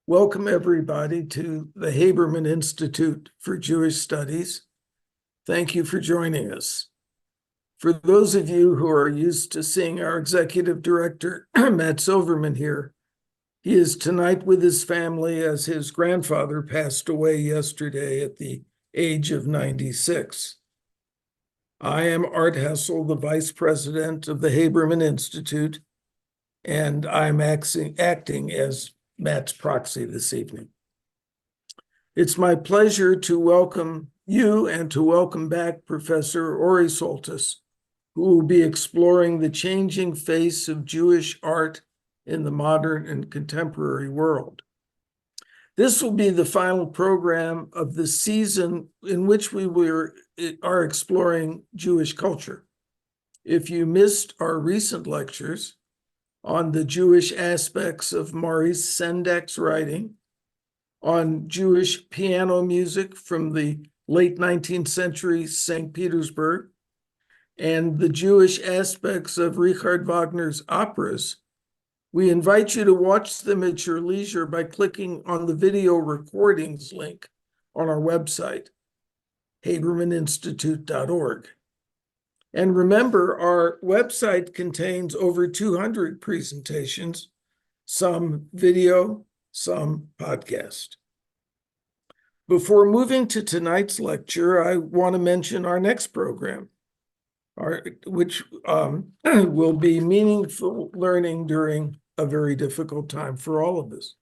Welcome, everybody, to the Haberman Institute for Jewish Studies. Thank you for joining us. For those of you who are used to seeing our executive director, Matt Silverman, here, he is tonight with his family as his grandfather passed away yesterday at the age of 96. I am Art Hessel, the vice president of the Haberman Institute, and I'm acting as Matt's proxy this evening. It's my pleasure to welcome you and to welcome back Professor Ori Soltes, who will be exploring the changing face of Jewish art in the modern and contemporary world. This will be the final program of the season in which we are exploring Jewish culture. If you missed our recent lectures on the Jewish aspects of Maurice Sendek's writing, on Jewish piano music from the late 19th century St. Petersburg, and the Jewish aspects of Richard Wagner's operas, we invite you to watch them at your leisure by clicking on the video recordings link on our website, habermaninstitute.org. And remember, our website contains over 200 presentations, some video, some podcast. Before moving to tonight's lecture, I want to mention our next program, which will be meaningful learning during a very difficult time for all of us.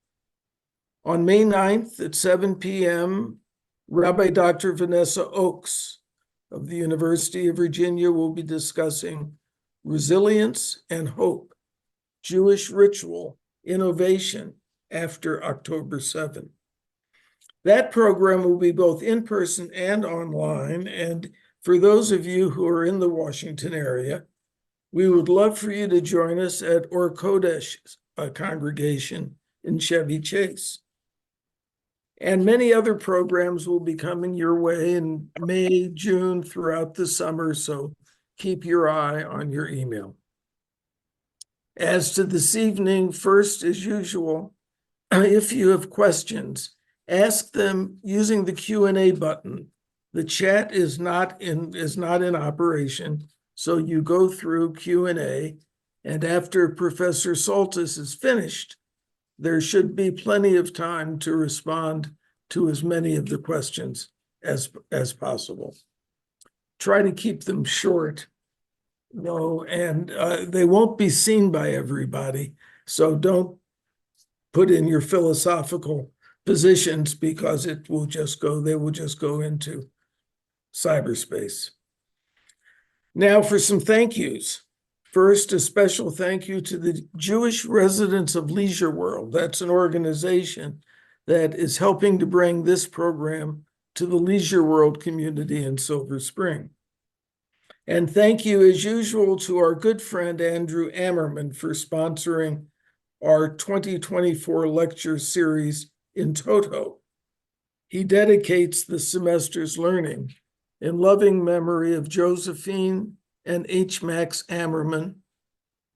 On May 9th at 7 p.m., Rabbi Dr. Vanessa Oakes of the University of Virginia will be discussing resilience and hope, Jewish ritual innovation after October 7. That program will be both in person and online. And for those of you who are in the Washington area, we would love for you to join us at Or Kodesh congregation in Chevy Chase. And many other programs will be coming your way in May, June, throughout the summer, so keep your eye on your email. As to this evening, first, as usual, if you have questions, ask them using the Q&A button. The chat is not in operation, so you go through Q&A, and after Professor Soltes is finished, there should be plenty of time to respond to as many of the questions as possible. Try to keep them short, though, and they won't be seen by everybody, so don't put in your philosophical positions because they will just go into cyberspace. Now for some thank yous. First, a special thank you to the Jewish Residents of Leisure World. That's an organization that is helping to bring this program to the Leisure World community in Silver Spring. And thank you, as usual, to our good friend Andrew Ammerman for sponsoring our 2024 lecture series in toto. He dedicates the semester's learning in loving memory of Josephine and H. Max Ammerman,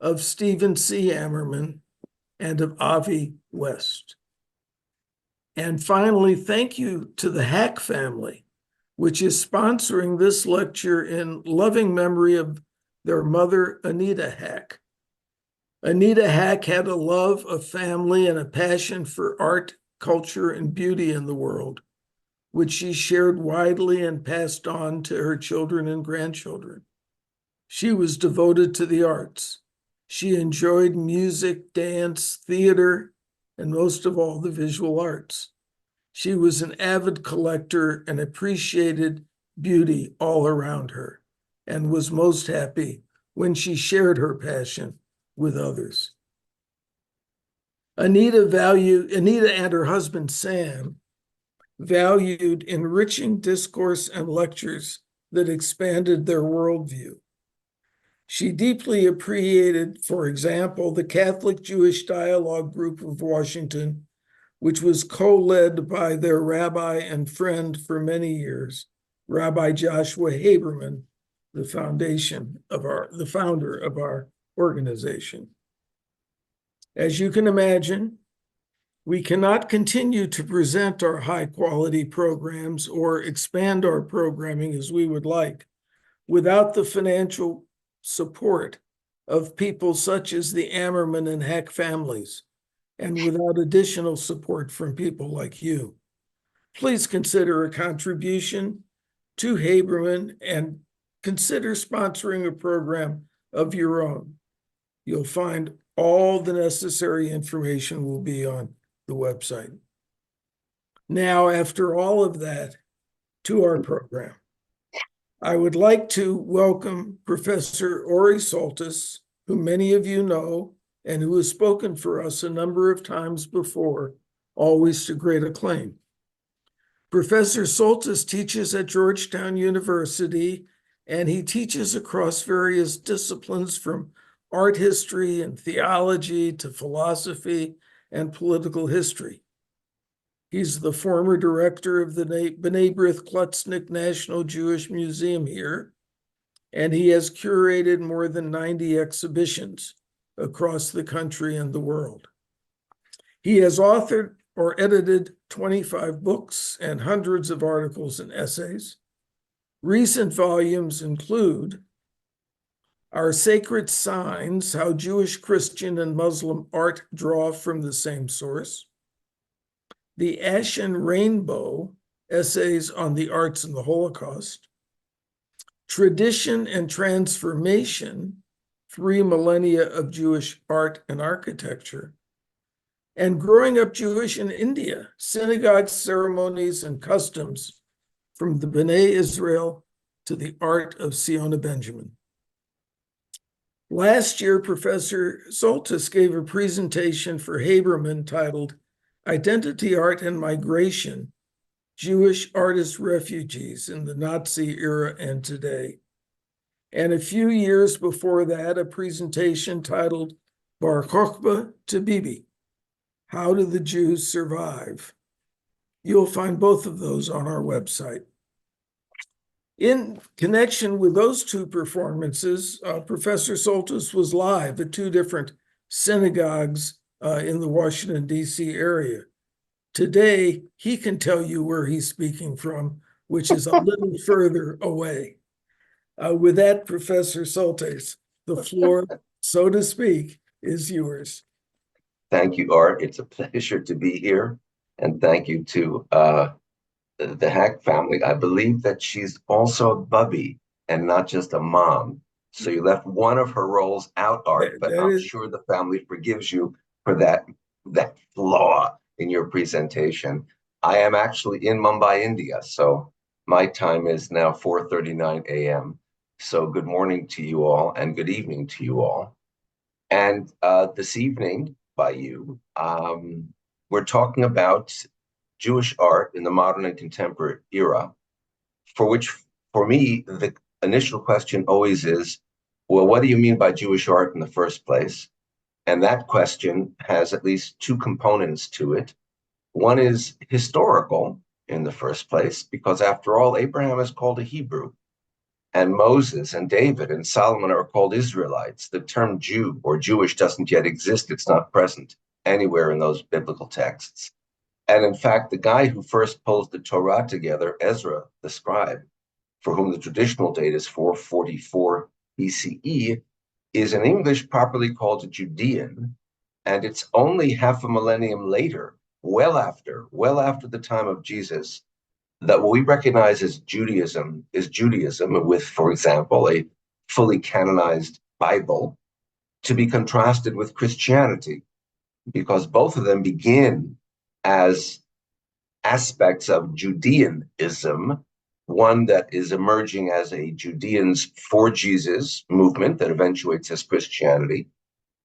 of Stephen C. Ammerman, and of Avi West. And finally, thank you to the Hack family, which is sponsoring this lecture in loving memory of their mother, Anita Hack. Anita Hack had a love of family and a passion for art, culture, and beauty in the world, which she shared widely and passed on to her children and grandchildren. She was devoted to the arts. She enjoyed music, dance, theater, and most of all, the visual arts. She was an avid collector and appreciated beauty all around her, and was most happy when she shared her passion with others. Anita and her husband, Sam, valued enriching discourse and lectures that expanded their worldview. She deeply appreciated, for example, the Catholic Jewish Dialogue Group of Washington, which was co-led by their rabbi and friend for many years, Rabbi Joshua Haberman, the founder of our organization. As you can imagine, We cannot continue to present our high-quality programs or expand our programming as we would like without the financial support of people such as the Ammerman and Heck families, and without additional support from people like you. Please consider a contribution to Haberman and consider sponsoring a program of your own. You'll find all the necessary information will be on the website. Now, after all of that, to our program. I would like to welcome Professor Ori Soltes, who many of you know and who has spoken for us a number of times before, always to great acclaim. Professor Soltes teaches at Georgetown University, and he teaches across various disciplines from art history and theology to philosophy and political history. He's the former director of the B'nai B'rith Klutznik National Jewish Museum here, and he has curated more than 90 exhibitions across the country and the world. He has authored or edited 25 books and hundreds of articles and essays. Recent volumes include Our Sacred Signs, How Jewish, Christian, and Muslim Art Draw from the Same Source, The Ashen Rainbow, Essays on the Arts and the Holocaust, Tradition and Transformation, 3 Millennia of Jewish Art and Architecture, and Growing Up Jewish in India, Synagogue Ceremonies and Customs from the B'nai Israel to the Art of Siona Benjamin. Last year, Professor Soltes gave a presentation for Haberman titled Identity, Art, and Migration, Jewish Artist Refugees in the Nazi Era and Today. And a few years before that, a presentation titled Bar Kokhba to Bibi, How Do the Jews Survive? You'll find both of those on our website. In connection with those two performances, Professor Soltes was live at 2 different synagogues in the Washington, D.C. area. Today, he can tell you where he's speaking from, which is a little further away. With that, Professor Soltes, the floor, so to speak, is yours. Thank you, Art. It's a pleasure to be here. And thank you to the Hack family. I believe that she's also a bubby and not just a mom. So you left one of her roles out, Art, but I'm sure the family forgives you for that flaw in your presentation. I am actually in Mumbai, India, so my time is now 4:39 a.m. So good morning to you all and good evening to you all. And this evening, by you, we're talking about Jewish art in the modern and contemporary era, for which, for me, the initial question always is, well, what do you mean by Jewish art in the first place? And that question has at least 2 components to it. One is historical in the first place, because after all, Abraham is called a Hebrew, and Moses and David and Solomon are called Israelites. The term Jew or Jewish doesn't yet exist. It's not present anywhere in those biblical texts. And in fact, the guy who first pulls the Torah together, Ezra, the scribe, for whom the traditional date is 444 BCE, is in English properly called a Judean. And it's only half a millennium later, well after the time of Jesus, that what we recognize as Judaism is Judaism with, for example, a fully canonized Bible, to be contrasted with Christianity, because both of them begin as aspects of Judaism, one that is emerging as a Judeans for Jesus movement that eventuates as Christianity,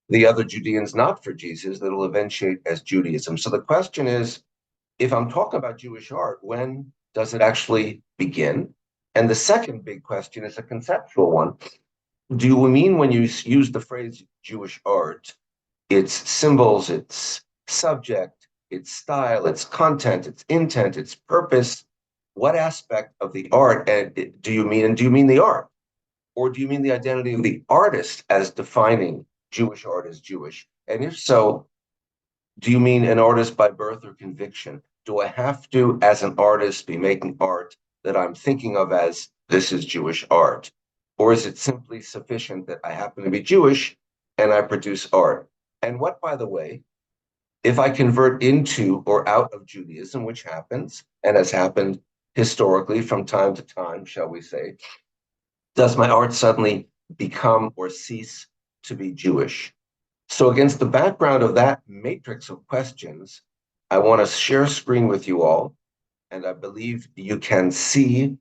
the other Judeans not for Jesus that will eventuate as Judaism. So the question is, if I'm talking about Jewish art, when does it actually begin? And the second big question is a conceptual one. Do you mean, when you use the phrase Jewish art, its symbols, its subject, its style, its content, its intent, its purpose? What aspect of the art do you mean? And do you mean the art? Or do you mean the identity of the artist as defining Jewish art as Jewish? And if so, Do you mean an artist by birth or conviction? Do I have to, as an artist, be making art that I'm thinking of as this is Jewish art? Or is it simply sufficient that I happen to be Jewish and I produce art? And what, by the way, if I convert into or out of Judaism, which happens and has happened historically from time to time, shall we say, does my art suddenly become or cease to be Jewish? So, against the background of that matrix of questions, I want to share screen with you all, and I believe you can see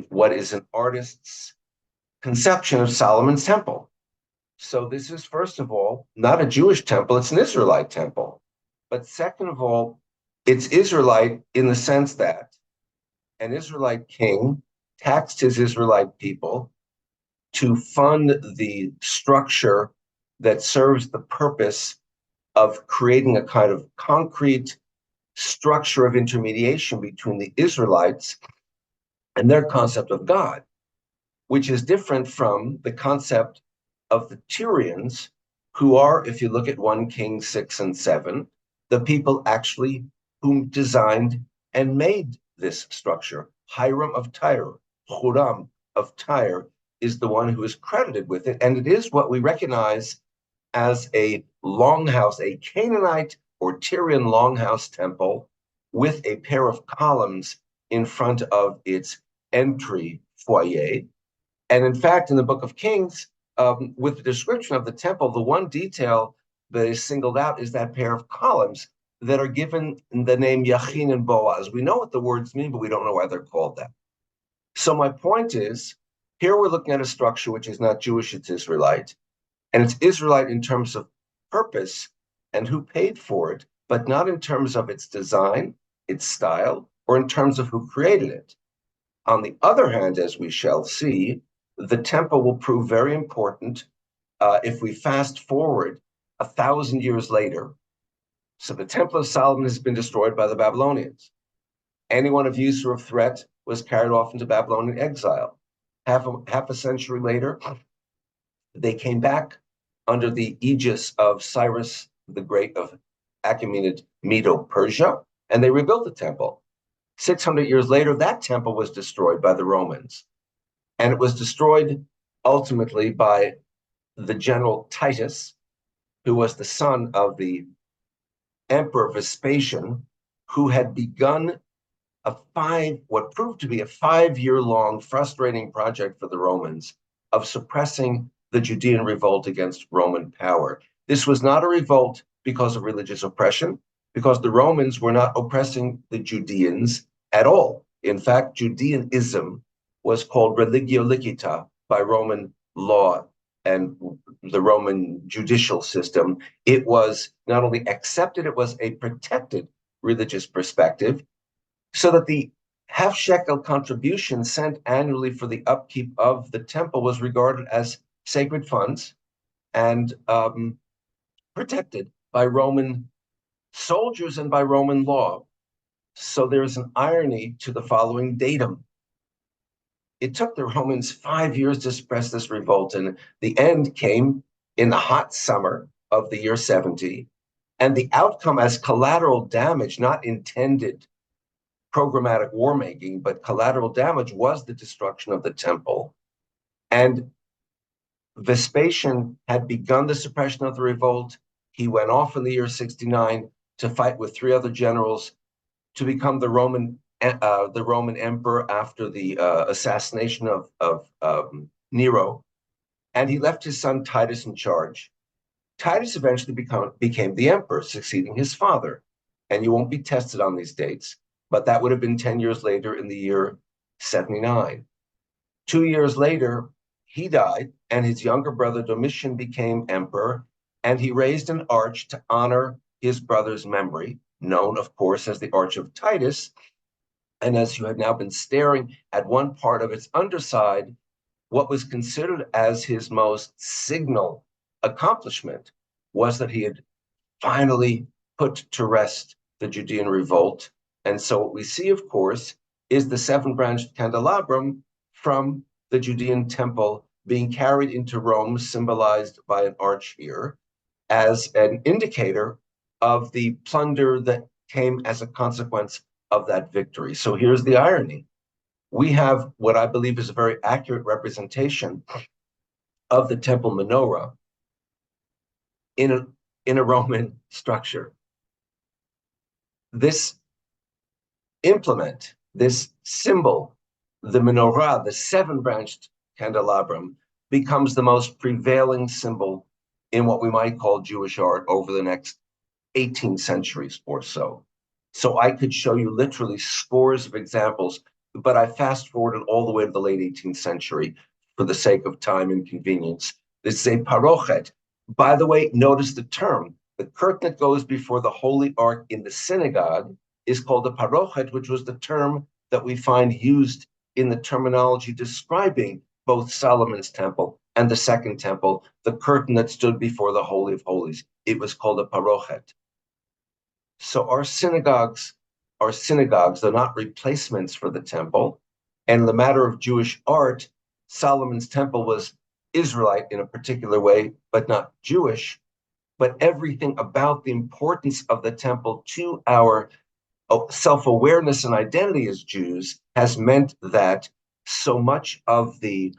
what is an artist's conception of Solomon's temple. So, this is, first of all, not a Jewish temple, it's an Israelite temple. But second of all, it's Israelite in the sense that an Israelite king taxed his Israelite people to fund the structure that serves the purpose of creating a kind of concrete structure of intermediation between the Israelites and their concept of God, which is different from the concept of the Tyrians, who are, if you look at 1 Kings 6 and 7, the people actually who designed and made this structure. Hiram of Tyre, Huram of Tyre, is the one who is credited with it, and it is what we recognize as a longhouse, a Canaanite or Tyrian longhouse temple with a pair of columns in front of its entry foyer. And in fact, in the book of Kings, with the description of the temple, the one detail that is singled out is that pair of columns that are given the name Yachin and Boaz. We know what the words mean, but we don't know why they're called that. So my point is, here we're looking at a structure which is not Jewish, it's Israelite. And it's Israelite in terms of purpose and who paid for it, but not in terms of its design, its style, or in terms of who created it. On the other hand, as we shall see, the temple will prove very important if we fast forward 1,000 years later. So the Temple of Solomon has been destroyed by the Babylonians. Anyone of use or of threat was carried off into Babylonian exile. Half a century later, they came back under the aegis of Cyrus the Great of Achaemenid Medo-Persia, and they rebuilt the temple. 600 years later, that temple was destroyed by the Romans. And it was destroyed ultimately by the general Titus, who was the son of the Emperor Vespasian, who had begun what proved to be a 5-year-long frustrating project for the Romans of suppressing the Judean revolt against Roman power. This was not a revolt because of religious oppression, because the Romans were not oppressing the Judeans at all. In fact, Judaism was called religio licita by Roman law and the Roman judicial system. It was not only accepted, it was a protected religious perspective, so that the half shekel contribution sent annually for the upkeep of the temple was regarded as sacred funds and protected by Roman soldiers and by Roman law. So there's an irony to the following datum. It took the Romans 5 years to suppress this revolt, and the end came in the hot summer of the year 70. And the outcome, as collateral damage, not intended programmatic war making, but collateral damage, was the destruction of the temple. And Vespasian had begun the suppression of the revolt. He went off in the year 69 to fight with 3 other generals to become the Roman emperor after the assassination of Nero. And he left his son Titus in charge. Titus eventually became the emperor, succeeding his father. And you won't be tested on these dates, but that would have been 10 years later in the year 79. 2 years later, he died, and his younger brother Domitian became emperor, and he raised an arch to honor his brother's memory, known, of course, as the Arch of Titus. And as you have now been staring at one part of its underside, what was considered as his most signal accomplishment was that he had finally put to rest the Judean revolt. And so what we see, of course, is the 7-branched candelabrum from the Judean temple being carried into Rome, symbolized by an arch here, as an indicator of the plunder that came as a consequence of that victory. So here's the irony. We have what I believe is a very accurate representation of the temple menorah in a Roman structure. This implement, this symbol, the menorah, the seven-branched candelabrum, becomes the most prevailing symbol in what we might call Jewish art over the next 18 centuries or so. So I could show you literally scores of examples, but I fast forwarded all the way to the late 18th century for the sake of time and convenience. This is a parochet. By the way, notice the term. The curtain that goes before the Holy Ark in the synagogue is called a parochet, which was the term that we find used in the terminology describing both Solomon's temple and the second temple, the curtain that stood before the Holy of Holies. It was called a parochet. So our synagogues are synagogues. They're not replacements for the temple. And in the matter of Jewish art, Solomon's temple was Israelite in a particular way, but not Jewish. But everything about the importance of the temple to our self-awareness and identity as Jews has meant that so much of the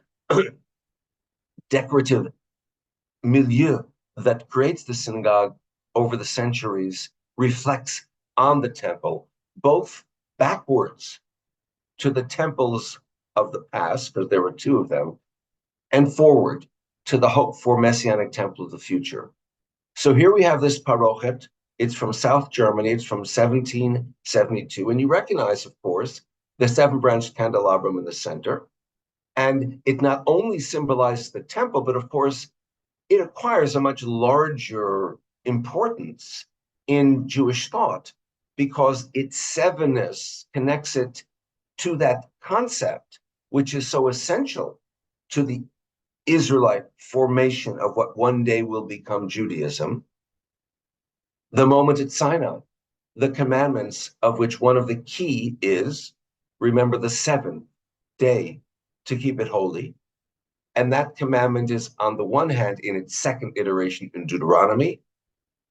decorative milieu that creates the synagogue over the centuries reflects on the temple, both backwards to the temples of the past, because there were two of them, and forward to the hope for Messianic temple of the future. So here we have this parochet. It's from South Germany. It's from 1772. And you recognize, of course, the seven-branched candelabrum in the center. And it not only symbolizes the temple, but of course, it acquires a much larger importance in Jewish thought because its sevenness connects it to that concept, which is so essential to the Israelite formation of what one day will become Judaism. The moment at Sinai, the commandments of which one of the key is, remember the seventh day to keep it holy. And that commandment is, on the one hand, in its second iteration in Deuteronomy,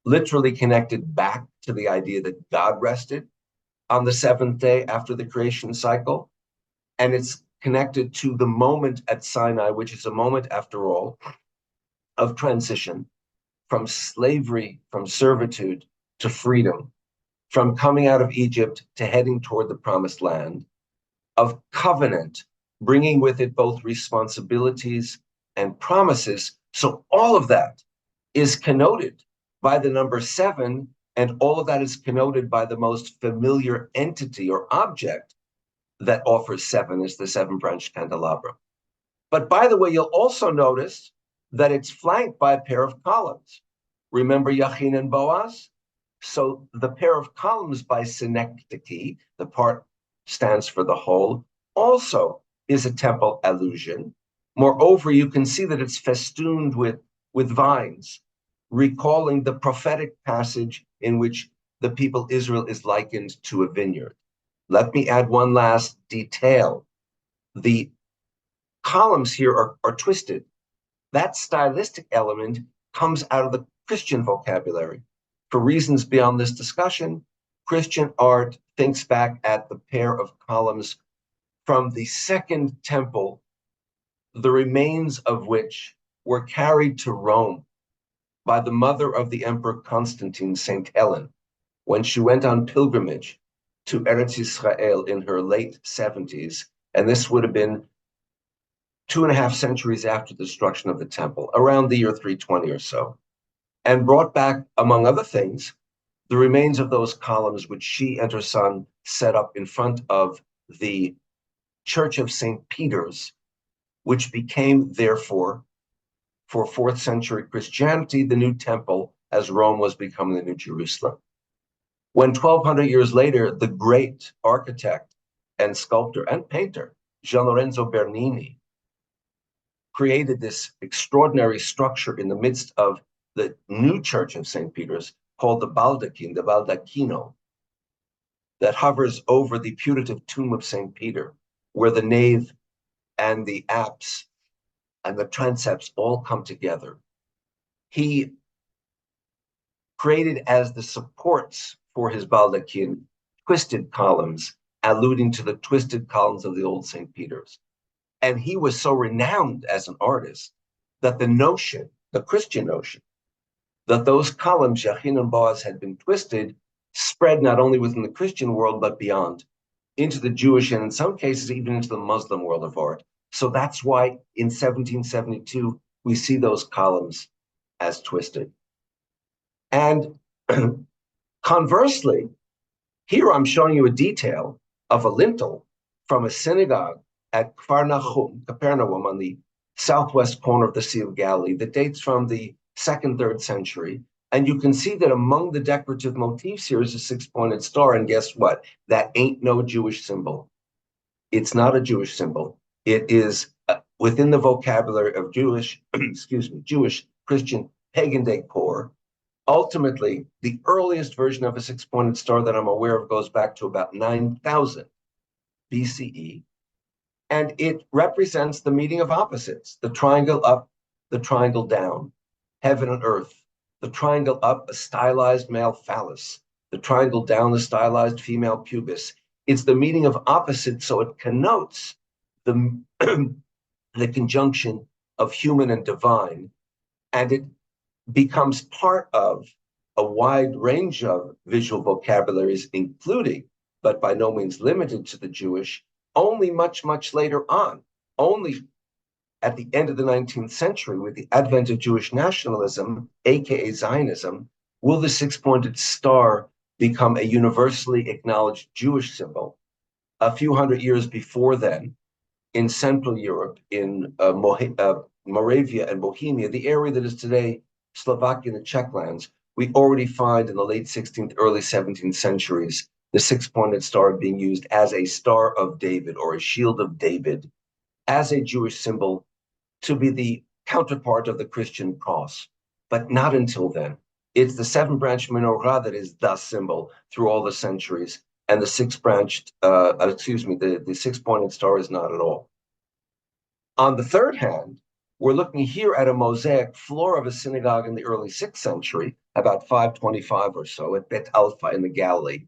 literally connected back to the idea that God rested on the seventh day after the creation cycle. And it's connected to the moment at Sinai, which is a moment, after all, of transition from slavery, from servitude to freedom, from coming out of Egypt to heading toward the promised land, of covenant, bringing with it both responsibilities and promises. So all of that is connoted by the number seven, and all of that is connoted by the most familiar entity or object that offers seven is the seven-branched candelabrum. But by the way, you'll also notice that it's flanked by a pair of columns. Remember Yachin and Boaz? So the pair of columns by synecdoche, the part stands for the whole, also is a temple allusion. Moreover, you can see that it's festooned with vines, recalling the prophetic passage in which the people Israel is likened to a vineyard. Let me add one last detail. The columns here are twisted. That stylistic element comes out of the Christian vocabulary. For reasons beyond this discussion, Christian art thinks back at the pair of columns from the Second Temple, the remains of which were carried to Rome by the mother of the Emperor Constantine, St. Helen, when she went on pilgrimage to Eretz Israel in her late 70s. And this would have been 2.5 centuries after the destruction of the temple, around the year 320 or so, and brought back, among other things, the remains of those columns which she and her son set up in front of the Church of St. Peter's, which became, therefore, for 4th century Christianity, the new temple, as Rome was becoming the new Jerusalem. When 1,200 years later, the great architect and sculptor and painter, Gian Lorenzo Bernini, created this extraordinary structure in the midst of the new Church of St. Peter's called the Baldacchino, that hovers over the putative tomb of St. Peter, where the nave and the apse and the transepts all come together. He created as the supports for his baldachin, twisted columns, alluding to the twisted columns of the old St. Peter's. And he was so renowned as an artist that the notion, the Christian notion, that those columns, Yachin and Boaz, had been twisted, spread not only within the Christian world, but beyond, into the Jewish and in some cases even into the Muslim world of art. So that's why in 1772, we see those columns as twisted. And conversely, here I'm showing you a detail of a lintel from a synagogue at Capernaum, on the southwest corner of the Sea of Galilee, that dates from the 2nd, 3rd century. And you can see that among the decorative motifs here is a six-pointed star. And guess what? That ain't no Jewish symbol. It's not a Jewish symbol. It is within the vocabulary of Jewish, Jewish, Christian, pagan decor. Ultimately, the earliest version of a six-pointed star that I'm aware of goes back to about 9,000 BCE, and it represents the meeting of opposites, the triangle up, the triangle down, heaven and earth, the triangle up, a stylized male phallus, the triangle down, the stylized female pubis. It's the meeting of opposites, so it connotes the, the conjunction of human and divine, and it becomes part of a wide range of visual vocabularies, including, but by no means limited to the Jewish, only much, much later on, only at the end of the 19th century, with the advent of Jewish nationalism, aka Zionism, will the six-pointed star become a universally acknowledged Jewish symbol. A few hundred years before then, in Central Europe, in Moravia and Bohemia, the area that is today Slovakia and the Czech lands, we already find in the late 16th, early 17th centuries, the six-pointed star being used as a Star of David or a Shield of David, as a Jewish symbol to be the counterpart of the Christian cross. But not until then. It's the seven-branched menorah that is the symbol through all the centuries, and the six-branched, the six-pointed star is not at all. On the third hand, we're looking here at a mosaic floor of a synagogue in the early 6th century, about 525 or so, at Bet Alpha in the Galilee.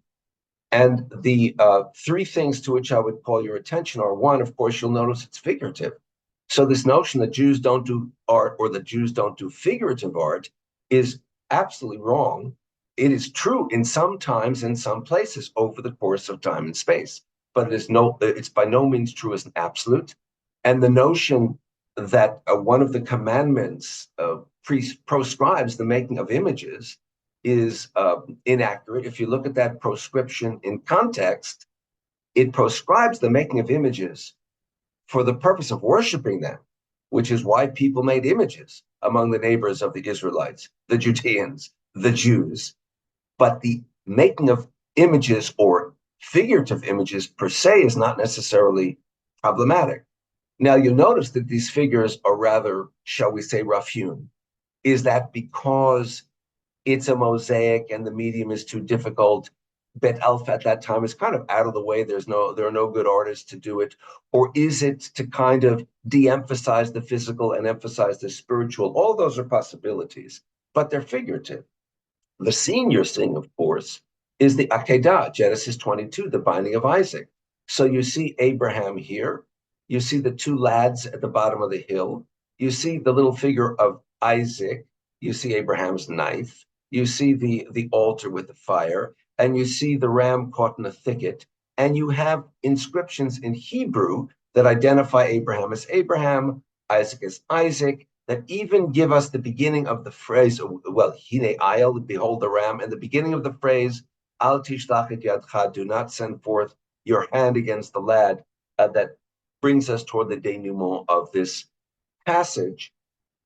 And the three things to which I would call your attention are, one, of course, you'll notice it's figurative. So this notion that Jews don't do art or that Jews don't do figurative art is absolutely wrong. It is true in some times, in some places, over the course of time and space, but it's by no means true as an absolute. And the notion that one of the commandments proscribes the making of images is inaccurate. If you look at that proscription in context, it proscribes the making of images for the purpose of worshiping them, which is why people made images among the neighbors of the Israelites, the Judeans, the Jews. But the making of images or figurative images per se is not necessarily problematic. Now, you'll notice that these figures are rather, shall we say, rough-hewn. Is that because it's a mosaic and the medium is too difficult? Bet Alpha at that time is kind of out of the way. There are no good artists to do it. Or is it to kind of de-emphasize the physical and emphasize the spiritual? All those are possibilities, but they're figurative. The scene you're seeing, of course, is the Akedah, Genesis 22, the binding of Isaac. So you see Abraham here. You see the two lads at the bottom of the hill. You see the little figure of Isaac. You see Abraham's knife. You see the altar with the fire. And you see the ram caught in a thicket. And you have inscriptions in Hebrew that identify Abraham as Abraham, Isaac as Isaac, that even give us the beginning of the phrase, well, hine ayel, behold the ram, and the beginning of the phrase, al tishlach et yadcha, do not send forth your hand against the lad, that brings us toward the denouement of this passage.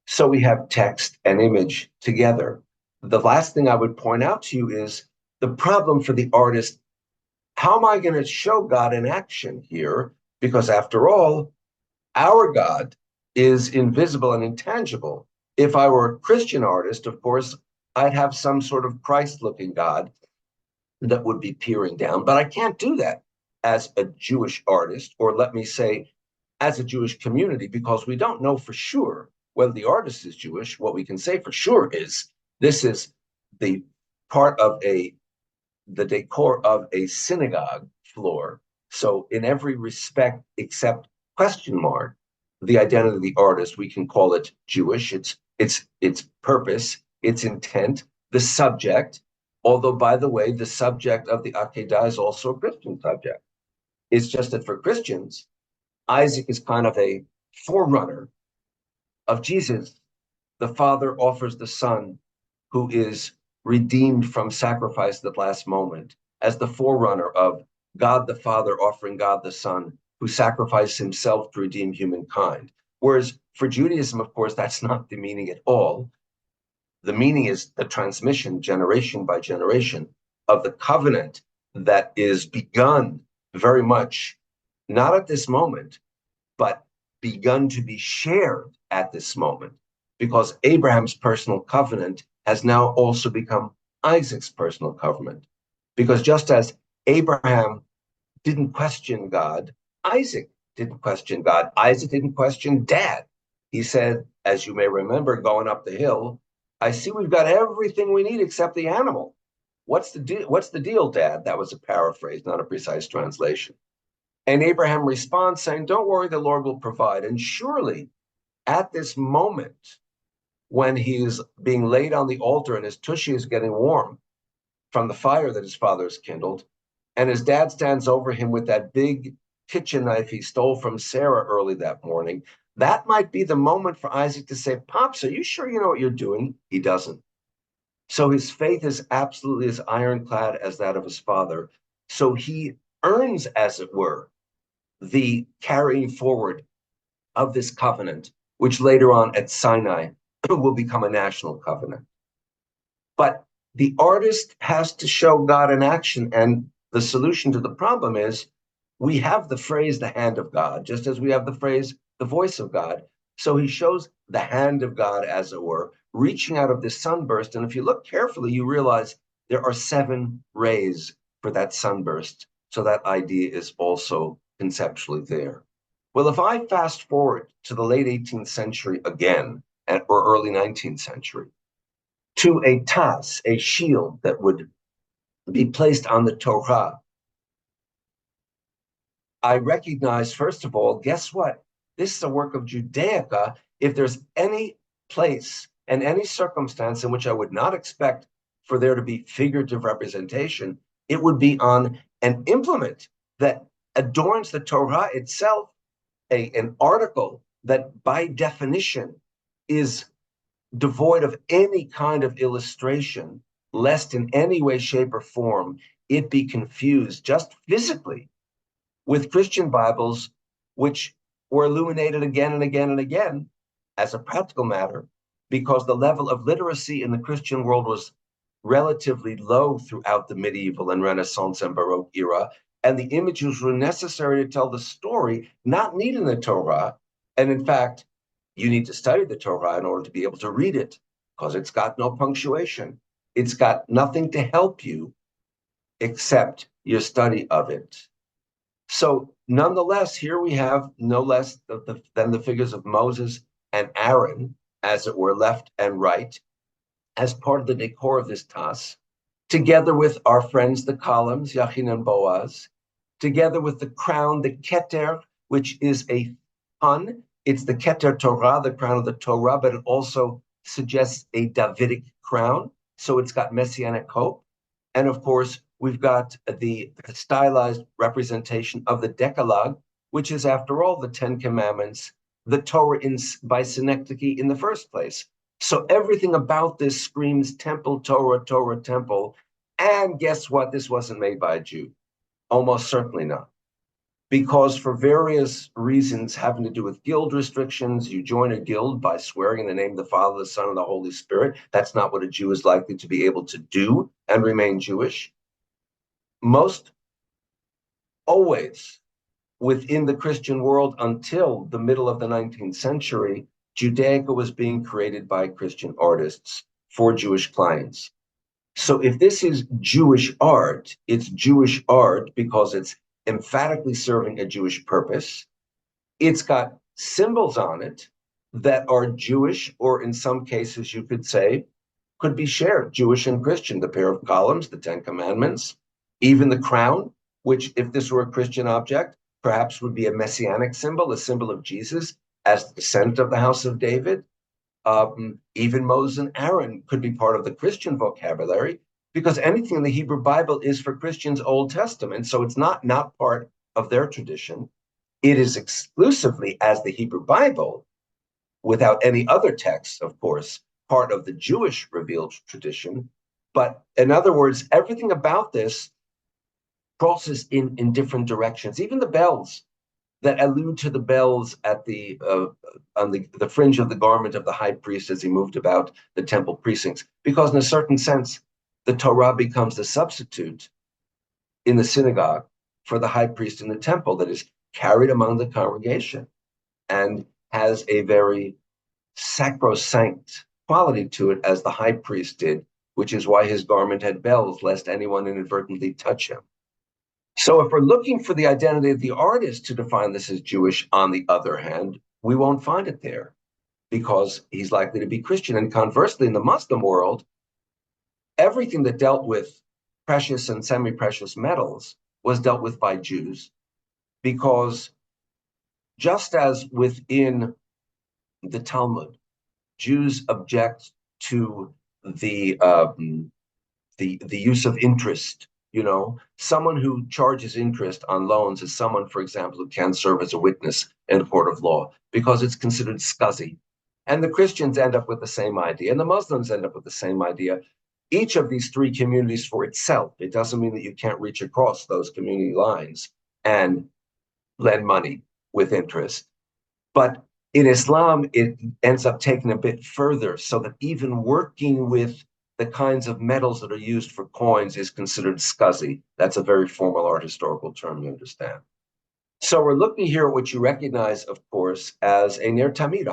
So we have text and image together. The last thing I would point out to you is the problem for the artist. How am I going to show God in action here? Because after all, our God is invisible and intangible. If I were a Christian artist, of course, I'd have some sort of Christ-looking God that would be peering down, but I can't do that as a Jewish artist, or let me say, as a Jewish community, because we don't know for sure whether the artist is Jewish. What we can say for sure is this is the part of the decor of a synagogue floor. So in every respect, except question mark, the identity of the artist, we can call it Jewish. Its purpose, its intent, the subject. Although, by the way, the subject of the Akedah is also a Christian subject. It's just that for Christians, Isaac is kind of a forerunner of Jesus. The Father offers the Son, who is redeemed from sacrifice at the last moment, as the forerunner of God the Father offering God the Son, who sacrificed himself to redeem humankind. Whereas for Judaism, of course, that's not the meaning at all. The meaning is the transmission, generation by generation, of the covenant that is begun very much, not at this moment, but begun to be shared at this moment, because Abraham's personal covenant has now also become Isaac's personal covenant. Because just as Abraham didn't question God, Isaac didn't question God. Isaac didn't question Dad. He said, as you may remember, going up the hill, I see we've got everything we need except the animal. What's the deal? What's the deal, Dad? That was a paraphrase, not a precise translation. And Abraham responds saying, don't worry, the Lord will provide. And surely at this moment, when he's being laid on the altar and his tushy is getting warm from the fire that his father has kindled, and his dad stands over him with that big kitchen knife he stole from Sarah early that morning, that might be the moment for Isaac to say, Pops, are you sure you know what you're doing? He doesn't. So his faith is absolutely as ironclad as that of his father. So he earns, as it were, the carrying forward of this covenant, which later on at Sinai will become a national covenant. But the artist has to show God in action. And the solution to the problem is we have the phrase, the hand of God, just as we have the phrase, the voice of God. So he shows the hand of God, as it were, reaching out of this sunburst. And if you look carefully, you realize there are 7 rays for that sunburst. So that idea is also conceptually there. Well, if I fast forward to the late 18th century again, or early 19th century, to a tas, a shield that would be placed on the Torah, I recognize, first of all, guess what? This is a work of Judaica. If there's any place and any circumstance in which I would not expect for there to be figurative representation, it would be on an implement that adorns the Torah itself, an article that by definition is devoid of any kind of illustration, lest in any way, shape, or form it be confused just physically with Christian Bibles, which were illuminated again and again and again as a practical matter, because the level of literacy in the Christian world was relatively low throughout the medieval and Renaissance and Baroque era. And the images were necessary to tell the story, not needing the Torah. And in fact, you need to study the Torah in order to be able to read it, because it's got no punctuation. It's got nothing to help you except your study of it. So nonetheless, here we have no less than the figures of Moses and Aaron, as it were, left and right, as part of the decor of this tas, together with our friends, the columns, Yachin and Boaz, together with the crown, the keter, which is a pun. It's the keter Torah, the crown of the Torah, but it also suggests a Davidic crown. So it's got messianic hope. And of course, we've got the stylized representation of the Decalogue, which is, after all, the 10 Commandments, the Torah by synecdoche in the first place. So everything about this screams temple, Torah, Torah, temple. And guess what? This wasn't made by a Jew. Almost certainly not. Because for various reasons having to do with guild restrictions, you join a guild by swearing in the name of the Father, the Son, and the Holy Spirit. That's not what a Jew is likely to be able to do and remain Jewish. Most always within the Christian world until the middle of the 19th century, Judaica was being created by Christian artists for Jewish clients. So if this is Jewish art, it's Jewish art because it's emphatically serving a Jewish purpose. It's got symbols on it that are Jewish, or in some cases, you could say, could be shared, Jewish and Christian, the pair of columns, the Ten Commandments, even the crown, which, if this were a Christian object, perhaps would be a messianic symbol, a symbol of Jesus as the descendant of the house of David. Even Moses and Aaron could be part of the Christian vocabulary, because anything in the Hebrew Bible is for Christians Old Testament, so it's not part of their tradition. It is exclusively, as the Hebrew Bible, without any other texts, of course, part of the Jewish revealed tradition. But in other words, everything about this crosses in different directions. Even the bells that allude to the bells at the on the fringe of the garment of the high priest as he moved about the temple precincts, because in a certain sense, the Torah becomes the substitute in the synagogue for the high priest in the temple that is carried among the congregation and has a very sacrosanct quality to it, as the high priest did, which is why his garment had bells, lest anyone inadvertently touch him. So if we're looking for the identity of the artist to define this as Jewish, on the other hand, we won't find it there, because he's likely to be Christian. And conversely, in the Muslim world, everything that dealt with precious and semi-precious metals was dealt with by Jews, because just as within the Talmud, Jews object to the use of interest. Someone who charges interest on loans is someone, for example, who can serve as a witness in a court of law, because it's considered scuzzy. And the Christians end up with the same idea, and the Muslims end up with the same idea. Each of these three communities for itself, it doesn't mean that you can't reach across those community lines and lend money with interest. But in Islam, it ends up taking a bit further, so that even working with the kinds of metals that are used for coins is considered scuzzy. That's a very formal art historical term, you understand. So we're looking here at what you recognize, of course, as a ner tamid,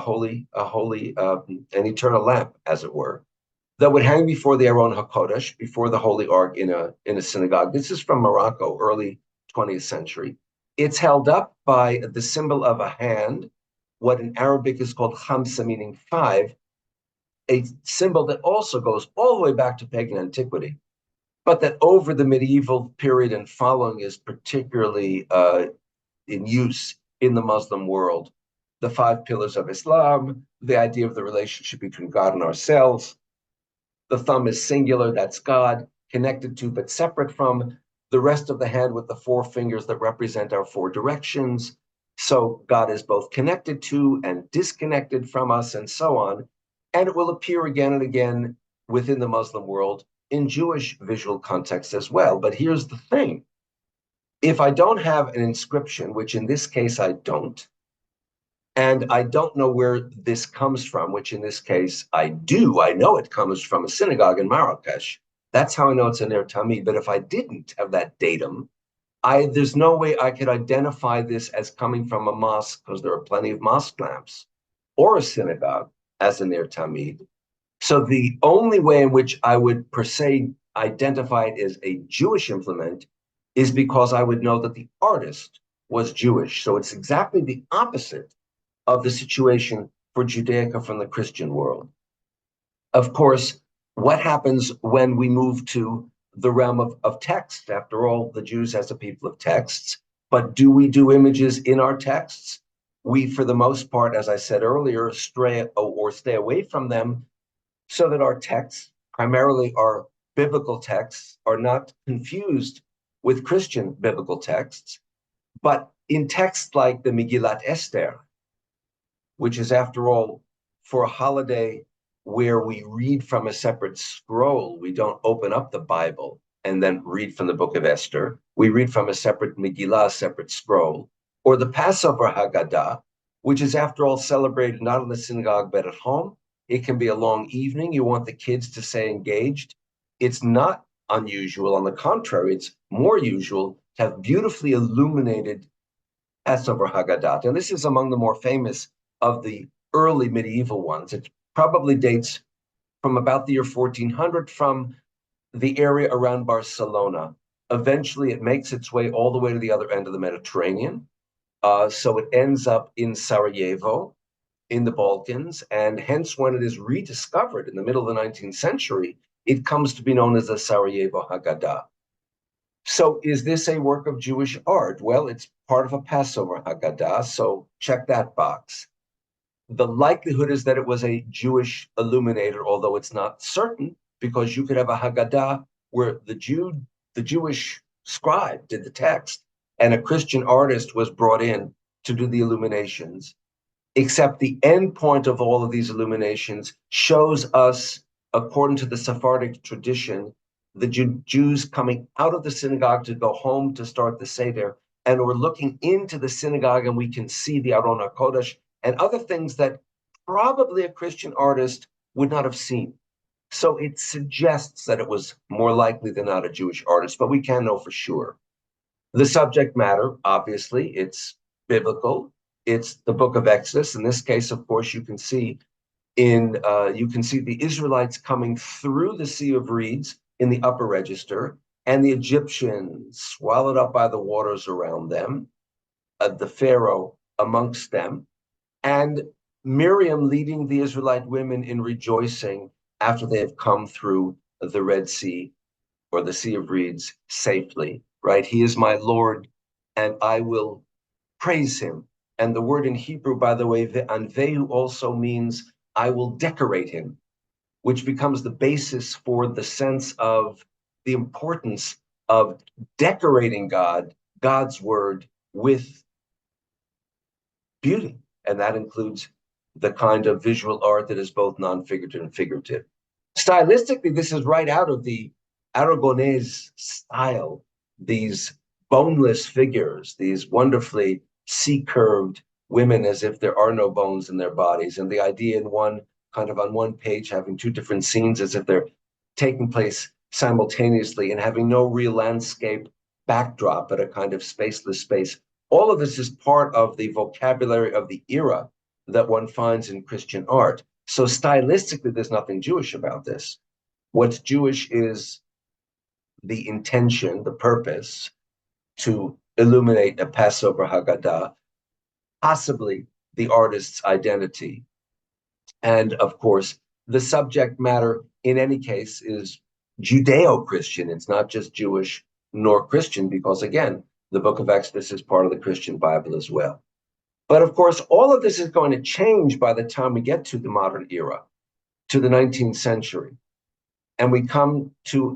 an eternal lamp, as it were, that would hang before the Aron HaKodesh, before the Holy Ark in a synagogue. This is from Morocco, early 20th century. It's held up by the symbol of a hand, what in Arabic is called khamsa, meaning five, a symbol that also goes all the way back to pagan antiquity, but that over the medieval period and following is particularly in use in the Muslim world. The five pillars of Islam, the idea of the relationship between God and ourselves. The thumb is singular, that's God, connected to but separate from the rest of the hand, with the four fingers that represent our four directions. So God is both connected to and disconnected from us, and so on. And it will appear again and again within the Muslim world in Jewish visual context as well. But here's the thing. If I don't have an inscription, which in this case I don't, and I don't know where this comes from, which in this case I do. I know it comes from a synagogue in Marrakesh. That's how I know it's a ner tamid. But if I didn't have that datum, there's no way I could identify this as coming from a mosque, because there are plenty of mosque lamps, or a synagogue as a ner tamid. So the only way in which I would per se identify it as a Jewish implement is because I would know that the artist was Jewish. So it's exactly the opposite of the situation for Judaica from the Christian world. Of course, what happens when we move to the realm of text? After all, the Jews as a people of texts, but do we do images in our texts? We, for the most part, as I said earlier, stray or stay away from them, so that our texts, primarily our biblical texts, are not confused with Christian biblical texts. But in texts like the Megillat Esther, which is, after all, for a holiday where we read from a separate scroll, we don't open up the Bible and then read from the book of Esther. We read from a separate Megillah, separate scroll. Or the Passover Haggadah, which is, after all, celebrated not in the synagogue but at home. It can be a long evening. You want the kids to stay engaged. It's not unusual. On the contrary, it's more usual to have beautifully illuminated Passover Haggadah. And this is among the more famous of the early medieval ones. It probably dates from about the year 1400, from the area around Barcelona. Eventually, it makes its way all the way to the other end of the Mediterranean. So it ends up in Sarajevo. in the Balkans, and hence when it is rediscovered in the middle of the 19th century, it comes to be known as the Sarajevo Haggadah. So is this a work of Jewish art? Well, it's part of a Passover Haggadah, so check that box. The likelihood is that it was a Jewish illuminator, although it's not certain, because you could have a Haggadah where the Jewish scribe did the text, and a Christian artist was brought in to do the illuminations. Except the end point of all of these illuminations shows us, according to the Sephardic tradition, the Jews coming out of the synagogue to go home to start the Seder. And we're looking into the synagogue and we can see the Aron HaKodesh and other things that probably a Christian artist would not have seen. So it suggests that it was more likely than not a Jewish artist, but we can't know for sure. The subject matter, obviously, it's biblical. It's the book of Exodus. In this case, of course, you can see the Israelites coming through the Sea of Reeds in the upper register, and the Egyptians swallowed up by the waters around them, the Pharaoh amongst them, and Miriam leading the Israelite women in rejoicing after they have come through the Red Sea or the Sea of Reeds safely, right? He is my Lord, and I will praise him. And the word in Hebrew, by the way, ve'anvehu, also means I will decorate him, which becomes the basis for the sense of the importance of decorating God's word, with beauty. And that includes the kind of visual art that is both non-figurative and figurative. Stylistically, this is right out of the Aragonese style, these boneless figures, these wonderfully C-curved women as if there are no bones in their bodies. And the idea in one kind of on one page having two different scenes as if they're taking place simultaneously and having no real landscape backdrop, but a kind of spaceless space. All of this is part of the vocabulary of the era that one finds in Christian art. So stylistically, there's nothing Jewish about this. What's Jewish is the intention, the purpose to illuminate a Passover Haggadah, possibly the artist's identity. And of course, the subject matter in any case is Judeo-Christian. It's not just Jewish nor Christian, because again, the book of Exodus is part of the Christian Bible as well. But of course, all of this is going to change by the time we get to the modern era, to the 19th century. And we come to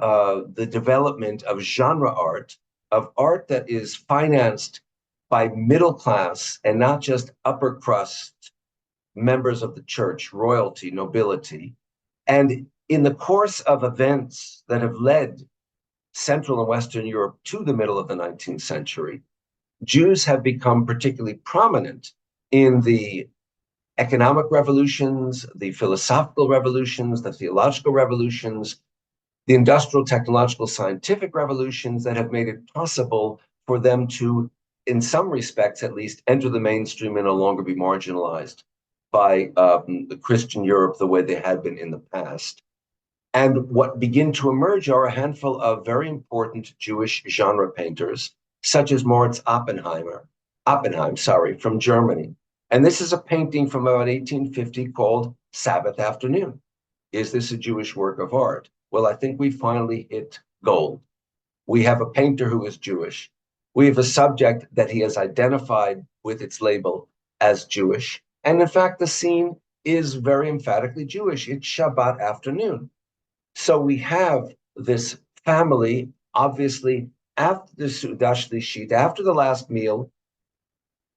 the development of genre art, of art that is financed by middle class and not just upper crust members of the church, royalty, nobility. And in the course of events that have led Central and Western Europe to the middle of the 19th century, Jews have become particularly prominent in the economic revolutions, the philosophical revolutions, the theological revolutions, the industrial, technological, scientific revolutions that have made it possible for them to, in some respects at least, enter the mainstream and no longer be marginalized by the Christian Europe the way they had been in the past. And what begin to emerge are a handful of very important Jewish genre painters, such as Moritz Oppenheim, from Germany. And this is a painting from about 1850 called Sabbath Afternoon. Is this a Jewish work of art? Well, I think we finally hit gold. We have a painter who is Jewish. We have a subject that he has identified with its label as Jewish. And in fact, the scene is very emphatically Jewish. It's Shabbat afternoon. So we have this family, obviously, after the Sudash Lishit, after the last meal.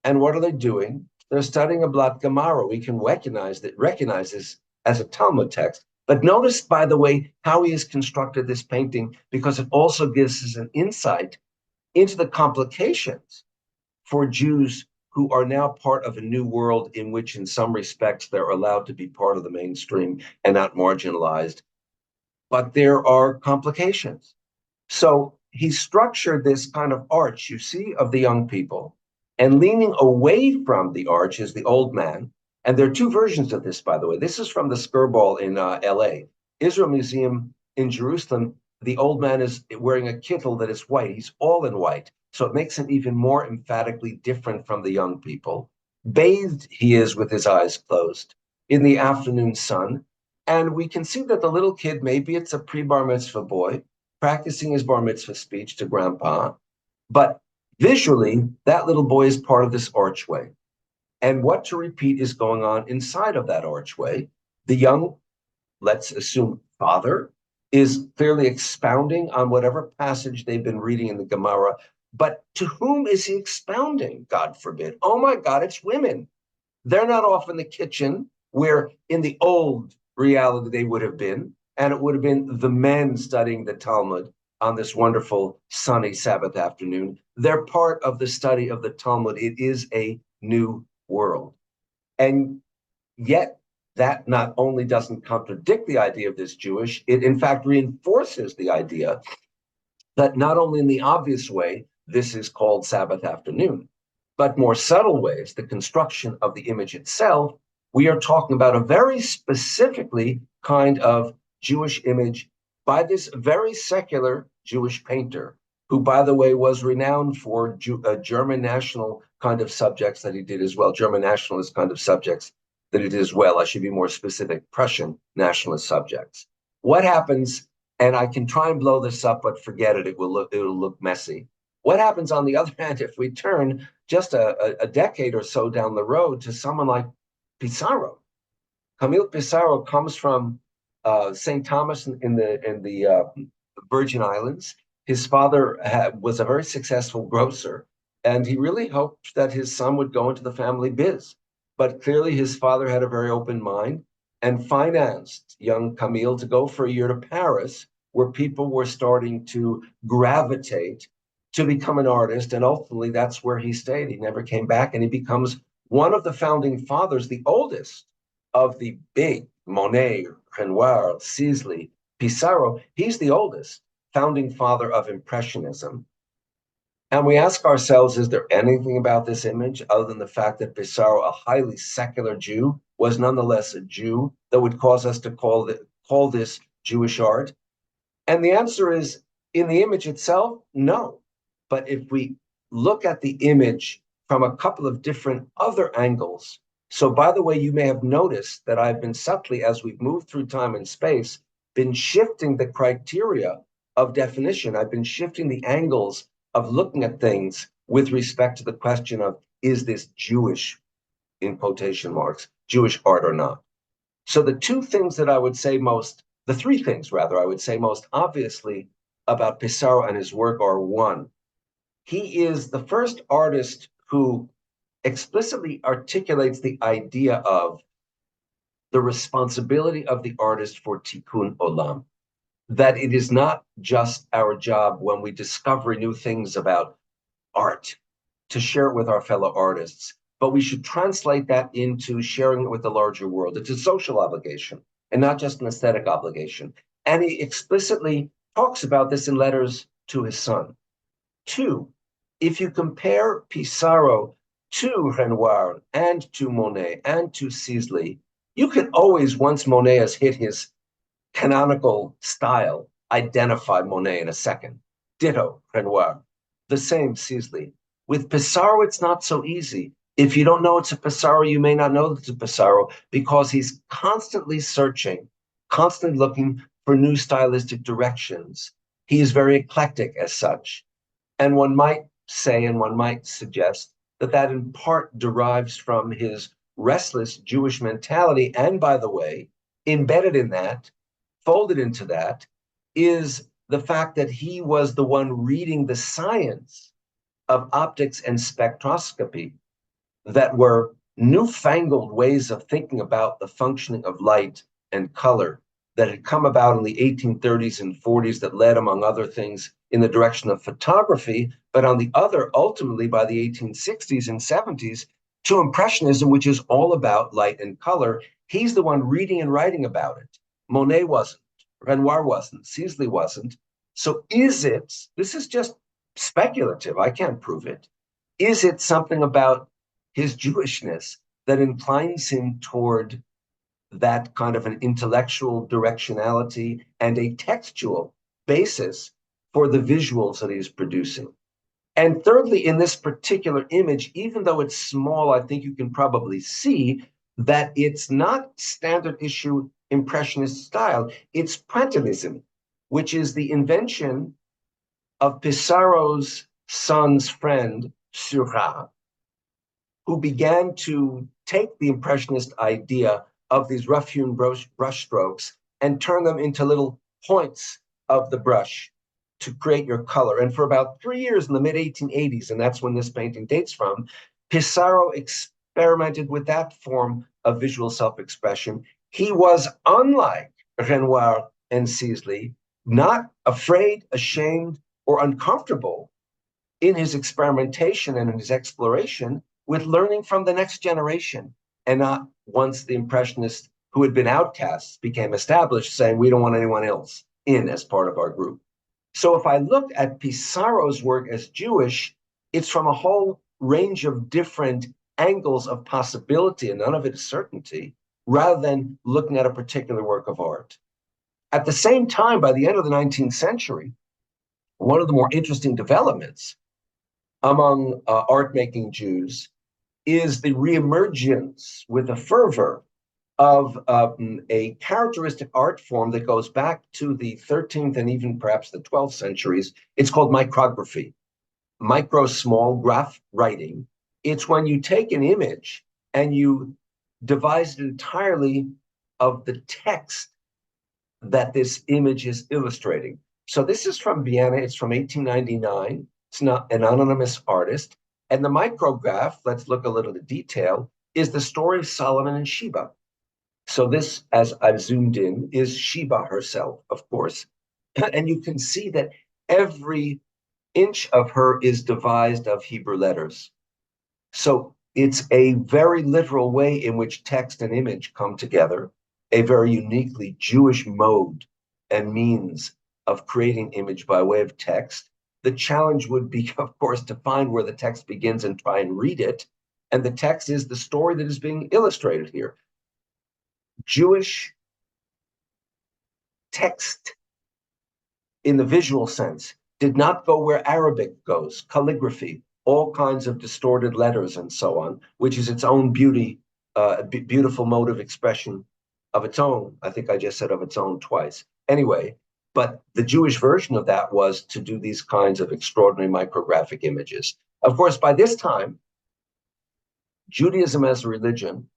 And what are they doing? They're studying a Blat Gemara. We can recognize this as a Talmud text. But notice, by the way, how he has constructed this painting, because it also gives us an insight into the complications for Jews who are now part of a new world in which, in some respects, they're allowed to be part of the mainstream and not marginalized. But there are complications. So he structured this kind of arch, you see, of the young people. And leaning away from the arch is the old man. And there are two versions of this, by the way. This is from the Skirball in LA. Israel Museum in Jerusalem, the old man is wearing a kittel that is white. He's all in white. So it makes him even more emphatically different from the young people. Bathed he is with his eyes closed in the afternoon sun. And we can see that the little kid, maybe it's a pre-bar mitzvah boy, practicing his bar mitzvah speech to grandpa. But visually, that little boy is part of this archway. And what to repeat is going on inside of that archway. The young, let's assume, father is clearly expounding on whatever passage they've been reading in the Gemara. But to whom is he expounding? God forbid. Oh my God, it's women. They're not off in the kitchen where in the old reality they would have been. And it would have been the men studying the Talmud on this wonderful sunny Sabbath afternoon. They're part of the study of the Talmud. It is a new world. And yet, that not only doesn't contradict the idea of this Jewish, it in fact reinforces the idea that not only in the obvious way, this is called Sabbath afternoon, but more subtle ways, the construction of the image itself, we are talking about a very specifically kind of Jewish image by this very secular Jewish painter, who, by the way, was renowned for German national kind of subjects that he did as well, German nationalist kind of subjects that he did as well. I should be more specific, Prussian nationalist subjects. What happens, and I can try and blow this up, but forget it, it'll look messy. What happens, on the other hand, if we turn just a decade or so down the road to someone like Pissarro? Camille Pissarro comes from St. Thomas in the Virgin Islands. His father was a very successful grocer, and he really hoped that his son would go into the family biz. But clearly, his father had a very open mind and financed young Camille to go for a year to Paris, where people were starting to gravitate to become an artist. And ultimately, that's where he stayed. He never came back, and he becomes one of the founding fathers, the oldest of the big Monet, Renoir, Sisley, Pissarro. He's the oldest founding father of Impressionism. And we ask ourselves, is there anything about this image other than the fact that Pissarro, a highly secular Jew, was nonetheless a Jew that would cause us to call this Jewish art? And the answer is, in the image itself, no. But if we look at the image from a couple of different other angles, so by the way, you may have noticed that I've been subtly, as we've moved through time and space, been shifting the criteria of definition. I've been shifting the angles of looking at things with respect to the question of, is this Jewish, in quotation marks, Jewish art or not? So the two things that I would say most, the three things rather, I would say most obviously about Pissarro and his work are: one, he is the first artist who explicitly articulates the idea of the responsibility of the artist for tikkun olam, that it is not just our job when we discover new things about art to share it with our fellow artists, but we should translate that into sharing it with the larger world. It's a social obligation and not just an aesthetic obligation. And he explicitly talks about this in letters to his son. Two, if you compare Pissarro to Renoir and to Monet and to Sisley, you can always, once Monet has hit his canonical style, identify Monet in a second. Ditto Renoir. The same Sisley. With Pissarro, it's not so easy. If you don't know it's a Pissarro, you may not know it's a Pissarro because he's constantly searching, constantly looking for new stylistic directions. He is very eclectic as such. And one might say, and one might suggest, that that in part derives from his restless Jewish mentality. And by the way, embedded in that, folded into that, is the fact that he was the one reading the science of optics and spectroscopy that were newfangled ways of thinking about the functioning of light and color that had come about in the 1830s and 40s that led, among other things, in the direction of photography, but on the other, ultimately by the 1860s and 70s, to Impressionism, which is all about light and color. He's the one reading and writing about it. Monet wasn't, Renoir wasn't, Sisley wasn't. So is it, this is just speculative, I can't prove it, is it something about his Jewishness that inclines him toward that kind of an intellectual directionality and a textual basis for the visuals that he's producing? And thirdly, in this particular image, even though it's small, I think you can probably see that it's not standard issue impressionist style. It's pointillism, which is the invention of Pissarro's son's friend, Seurat, who began to take the impressionist idea of these rough-hewn brush strokes and turn them into little points of the brush to create your color. And for about 3 years in the mid-1880s, and that's when this painting dates from, Pissarro experimented with that form of visual self-expression. He was, unlike Renoir and Sisley, not afraid, ashamed, or uncomfortable in his experimentation and in his exploration with learning from the next generation, and not once the Impressionists who had been outcasts became established, saying, we don't want anyone else in as part of our group. So if I look at Pissarro's work as Jewish, it's from a whole range of different angles of possibility, and none of it is certainty, rather than looking at a particular work of art. At the same time, by the end of the 19th century, one of the more interesting developments among art-making Jews is the reemergence with a fervor of a characteristic art form that goes back to the 13th and even perhaps the 12th centuries. It's called micrography, micro small graph writing. It's when you take an image and you devise it entirely of the text that this image is illustrating. So this is from Vienna. It's from 1899. It's not an anonymous artist. And the micrograph, let's look a little at detail, is the story of Solomon and Sheba. So this, as I've zoomed in, is Sheba herself, of course. And you can see that every inch of her is devised of Hebrew letters. So it's a very literal way in which text and image come together, a very uniquely Jewish mode and means of creating image by way of text. The challenge would be, of course, to find where the text begins and try and read it. And the text is the story that is being illustrated here. Jewish text in the visual sense did not go where Arabic goes, calligraphy, all kinds of distorted letters and so on, which is its own beauty, beautiful mode of expression of its own. I think I just said of its own twice. Anyway, but the Jewish version of that was to do these kinds of extraordinary micrographic images. Of course, by this time, Judaism as a religion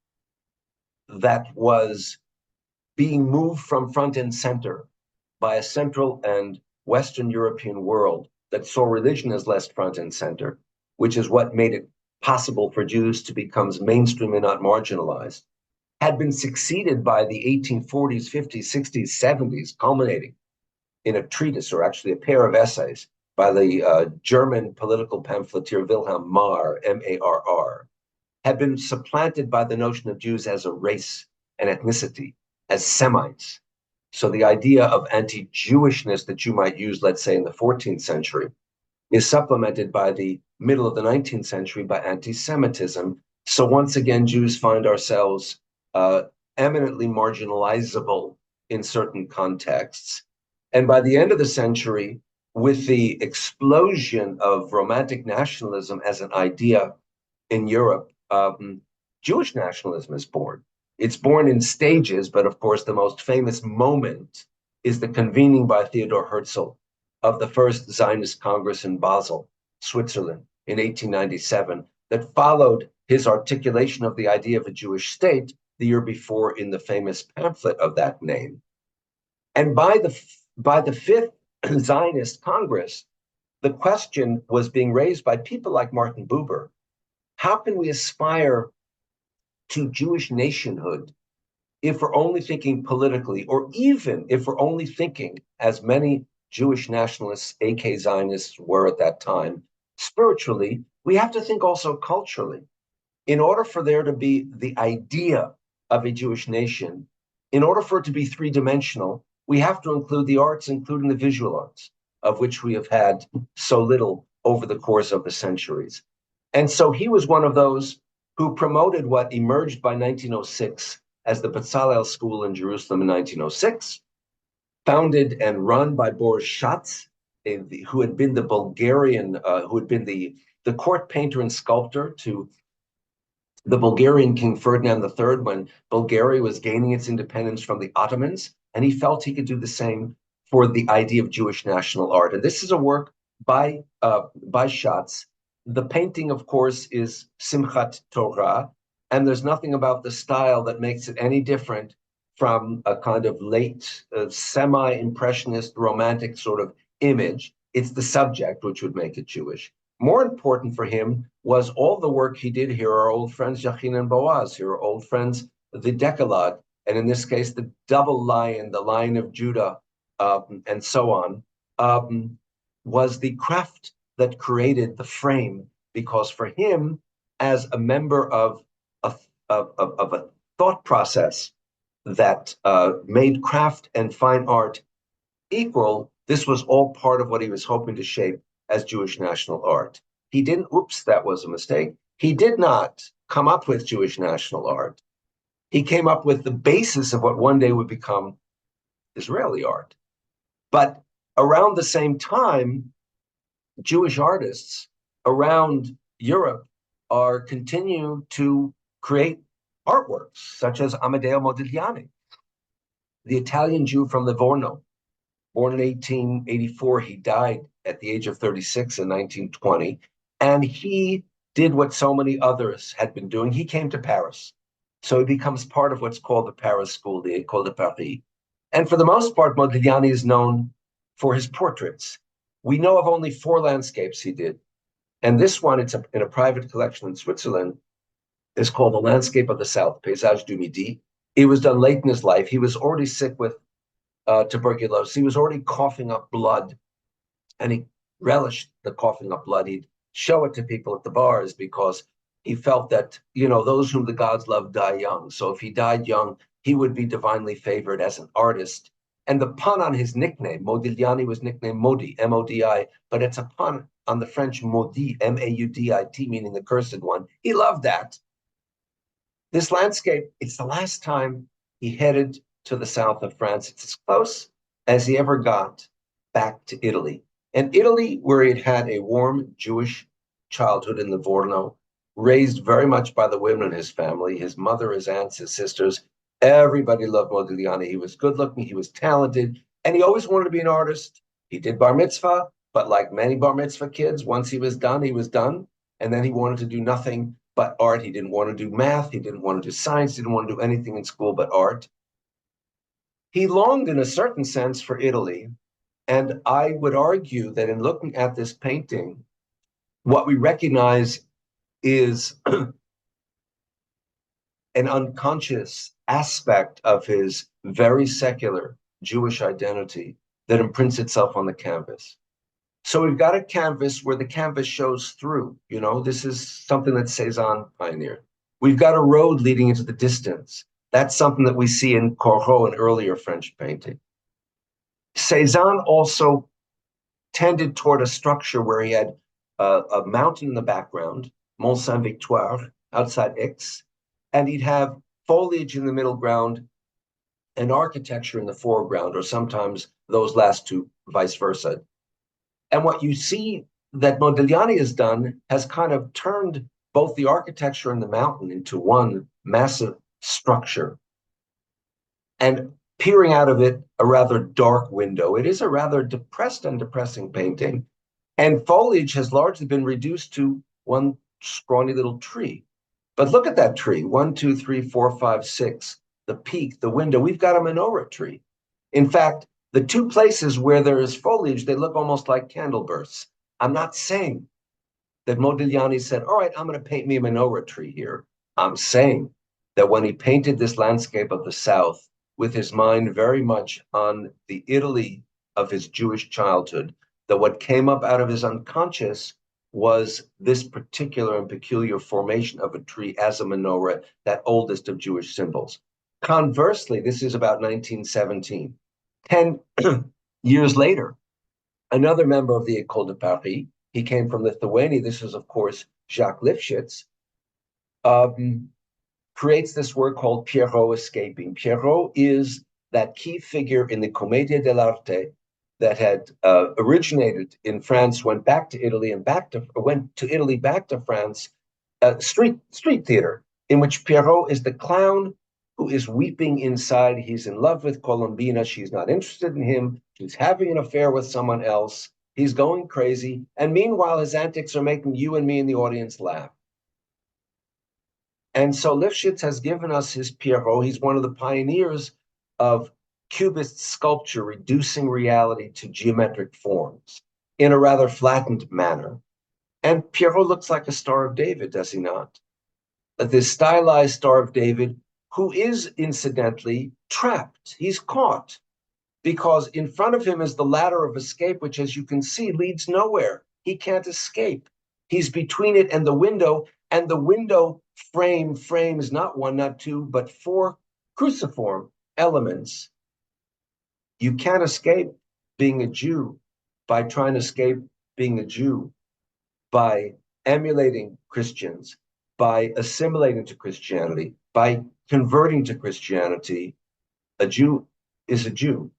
that was being moved from front and center by a Central and Western European world that saw religion as less front and center, which is what made it possible for Jews to become mainstream and not marginalized, had been succeeded by the 1840s, 50s, 60s, 70s, culminating in a treatise, or actually a pair of essays, by the German political pamphleteer Wilhelm Marr, M-A-R-R, had been supplanted by the notion of Jews as a race and ethnicity, as Semites. So the idea of anti-Jewishness that you might use, let's say, in the 14th century, is supplemented by the middle of the 19th century by anti-Semitism. So once again, Jews find ourselves eminently marginalizable in certain contexts. And by the end of the century, with the explosion of Romantic nationalism as an idea in Europe, Jewish nationalism is born. It's born in stages, but of course, the most famous moment is the convening by Theodor Herzl of the first Zionist Congress in Basel, Switzerland, in 1897, that followed his articulation of the idea of a Jewish state the year before in the famous pamphlet of that name. And by the fifth Zionist Congress, the question was being raised by people like Martin Buber: how can we aspire to Jewish nationhood if we're only thinking politically, or even if we're only thinking, as many Jewish nationalists, aka Zionists, were at that time, spiritually? We have to think also culturally. In order for there to be the idea of a Jewish nation, in order for it to be three-dimensional, we have to include the arts, including the visual arts, of which we have had so little over the course of the centuries. And so he was one of those who promoted what emerged by 1906 as the Bezalel School in Jerusalem in 1906, founded and run by Boris Schatz, who had been the Bulgarian, who had been the court painter and sculptor to the Bulgarian King Ferdinand III when Bulgaria was gaining its independence from the Ottomans, and he felt he could do the same for the idea of Jewish national art. And this is a work by Schatz. The painting, of course, is Simchat Torah, and there's nothing about the style that makes it any different from a kind of late semi-impressionist romantic sort of image. It's the subject which would make it Jewish. More important for him was all the work he did here, our old friends Jachin and Boaz, here are old friends, the Decalogue, and in this case, the double lion, the Lion of Judah, and so on, was the craft that created the frame, because for him, as a member of a thought process that made craft and fine art equal, this was all part of what he was hoping to shape as Jewish national art. He didn't, oops, that was a mistake. He did not come up with Jewish national art. He came up with the basis of what one day would become Israeli art. But around the same time, Jewish artists around Europe are continuing to create artworks, such as Amedeo Modigliani, the Italian Jew from Livorno. Born in 1884, he died at the age of 36 in 1920. And he did what so many others had been doing. He came to Paris. So he becomes part of what's called the Paris School, the École de Paris. And for the most part, Modigliani is known for his portraits. We know of only 4 landscapes he did. And this one, it's in a private collection in Switzerland, is called The Landscape of the South, Paysage du Midi. It was done late in his life. He was already sick with tuberculosis. He was already coughing up blood, and he relished the coughing up blood. He'd show it to people at the bars because he felt that, those whom the gods love die young. So if he died young, he would be divinely favored as an artist. And the pun on his nickname, Modigliani, was nicknamed Modi, M-O-D-I, but it's a pun on the French Maudit, M-A-U-D-I-T, meaning the cursed one. He loved that. This landscape, it's the last time he headed to the south of France. It's as close as he ever got back to Italy. And Italy, where he had a warm Jewish childhood in Livorno, raised very much by the women in his family, his mother, his aunts, his sisters. Everybody loved Modigliani. He was good looking, he was talented, and he always wanted to be an artist. He did bar mitzvah, but like many bar mitzvah kids, once he was done, he was done. And then he wanted to do nothing but art. He didn't want to do math. He didn't want to do science. He didn't want to do anything in school but art. He longed, in a certain sense, for Italy. And I would argue that in looking at this painting, what we recognize is an unconscious aspect of his very secular Jewish identity that imprints itself on the canvas. So we've got a canvas where the canvas shows through. This is something that Cézanne pioneered. We've got a road leading into the distance. That's something that we see in Corot, an earlier French painting. Cézanne also tended toward a structure where he had a mountain in the background, Mont Saint-Victoire, outside Aix, and he'd have foliage in the middle ground and architecture in the foreground, or sometimes those last two, vice versa. And what you see that Modigliani has done has kind of turned both the architecture and the mountain into one massive structure. And peering out of it, a rather dark window. It is a rather depressed and depressing painting. And foliage has largely been reduced to one scrawny little tree. But look at that tree, 1, 2, 3, 4, 5, 6, the peak, the window. We've got a menorah tree. In fact, the two places where there is foliage, they look almost like candle bursts. I'm not saying that Modigliani said, all right, I'm going to paint me a menorah tree here. I'm saying that when he painted this landscape of the South, with his mind very much on the Italy of his Jewish childhood, that what came up out of his unconscious was this particular and peculiar formation of a tree as a menorah, that oldest of Jewish symbols. Conversely, this is about 1917. 10 years later, another member of the École de Paris, he came from Lithuania, this is, of course, Jacques Lifshitz, creates this work called Pierrot Escaping. Pierrot is that key figure in the Commedia dell'arte that had originated in France, went back to Italy and went to Italy, back to France, street theater, in which Pierrot is the clown who is weeping inside. He's in love with Colombina. She's not interested in him. She's having an affair with someone else. He's going crazy. And meanwhile, his antics are making you and me in the audience laugh. And so Lifshitz has given us his Pierrot. He's one of the pioneers of Cubist sculpture, reducing reality to geometric forms in a rather flattened manner. And Pierrot looks like a Star of David, does he not? This stylized Star of David, who is incidentally trapped. He's caught because in front of him is the ladder of escape, which, as you can see, leads nowhere. He can't escape. He's between it and the window frames not one, not two, but four cruciform elements. You can't escape being a Jew by trying to escape being a Jew, by emulating Christians, by assimilating to Christianity, by converting to Christianity. A Jew is a Jew.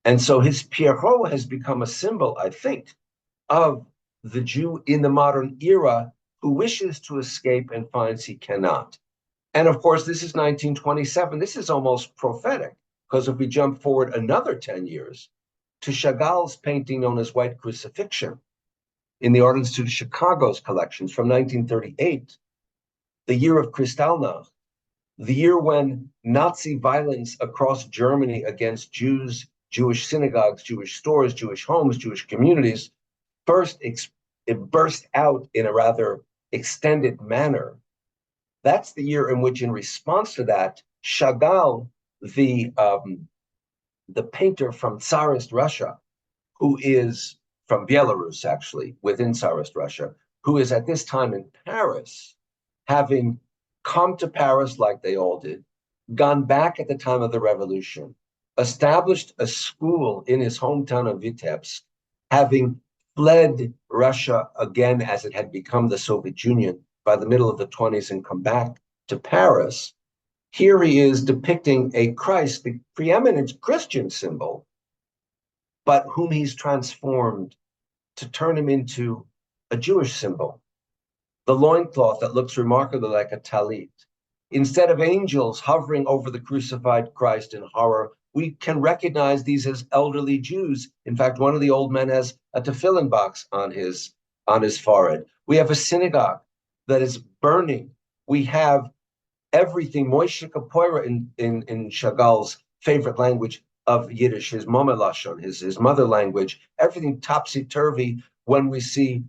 And so his Pierrot has become a symbol, I think, of the Jew in the modern era who wishes to escape and finds he cannot. And of course, this is 1927. This is almost prophetic, because if we jump forward another 10 years to Chagall's painting known as White Crucifixion in the Art Institute of Chicago's collections from 1938, the year of Kristallnacht, the year when Nazi violence across Germany against Jews, Jewish synagogues, Jewish stores, Jewish homes, Jewish communities, first it burst out in a rather extended manner. That's the year in which, in response to that, Chagall, the painter from Tsarist Russia, who is from Belarus, actually, within Tsarist Russia, who is at this time in Paris, having come to Paris like they all did, gone back at the time of the revolution, established a school in his hometown of Vitebsk, having fled Russia again as it had become the Soviet Union by the middle of the 20s and come back to Paris. Here he is depicting a Christ, the preeminent Christian symbol, but whom he's transformed to turn him into a Jewish symbol. The loincloth that looks remarkably like a talit. Instead of angels hovering over the crucified Christ in horror, we can recognize these as elderly Jews. In fact, one of the old men has a tefillin box on his forehead. We have a synagogue that is burning. We have everything. Moishe Kapoira in Chagall's favorite language of Yiddish, his Momelashon, his mother language, everything topsy-turvy when we see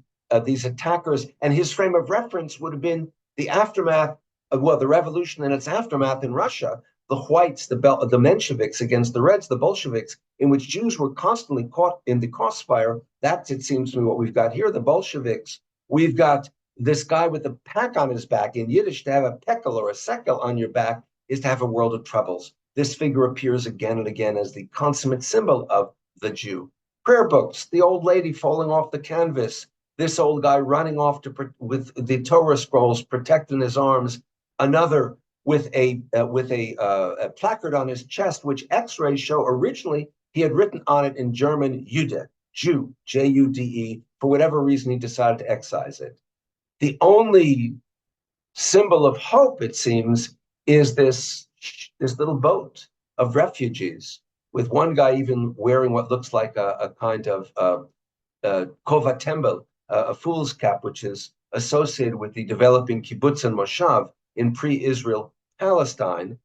these attackers. And his frame of reference would have been the aftermath of, well, the revolution and its aftermath in Russia, the whites, the Mensheviks against the Reds, the Bolsheviks, in which Jews were constantly caught in the crossfire. That's, it seems to me, what we've got here, the Bolsheviks. We've got this guy with a pack on his back. In Yiddish, to have a pekel or a sekel on your back is to have a world of troubles. This figure appears again and again as the consummate symbol of the Jew. Prayer books, the old lady falling off the canvas, this old guy running off with the Torah scrolls protected in his arms, another with a placard on his chest, which X-rays show originally he had written on it in German, Jude, Jew, Jude. For whatever reason, he decided to excise it. The only symbol of hope, it seems, is this little boat of refugees, with one guy even wearing what looks like a kind of kova tembel, a fool's cap, which is associated with the developing kibbutz and moshav in pre-Israel Palestine,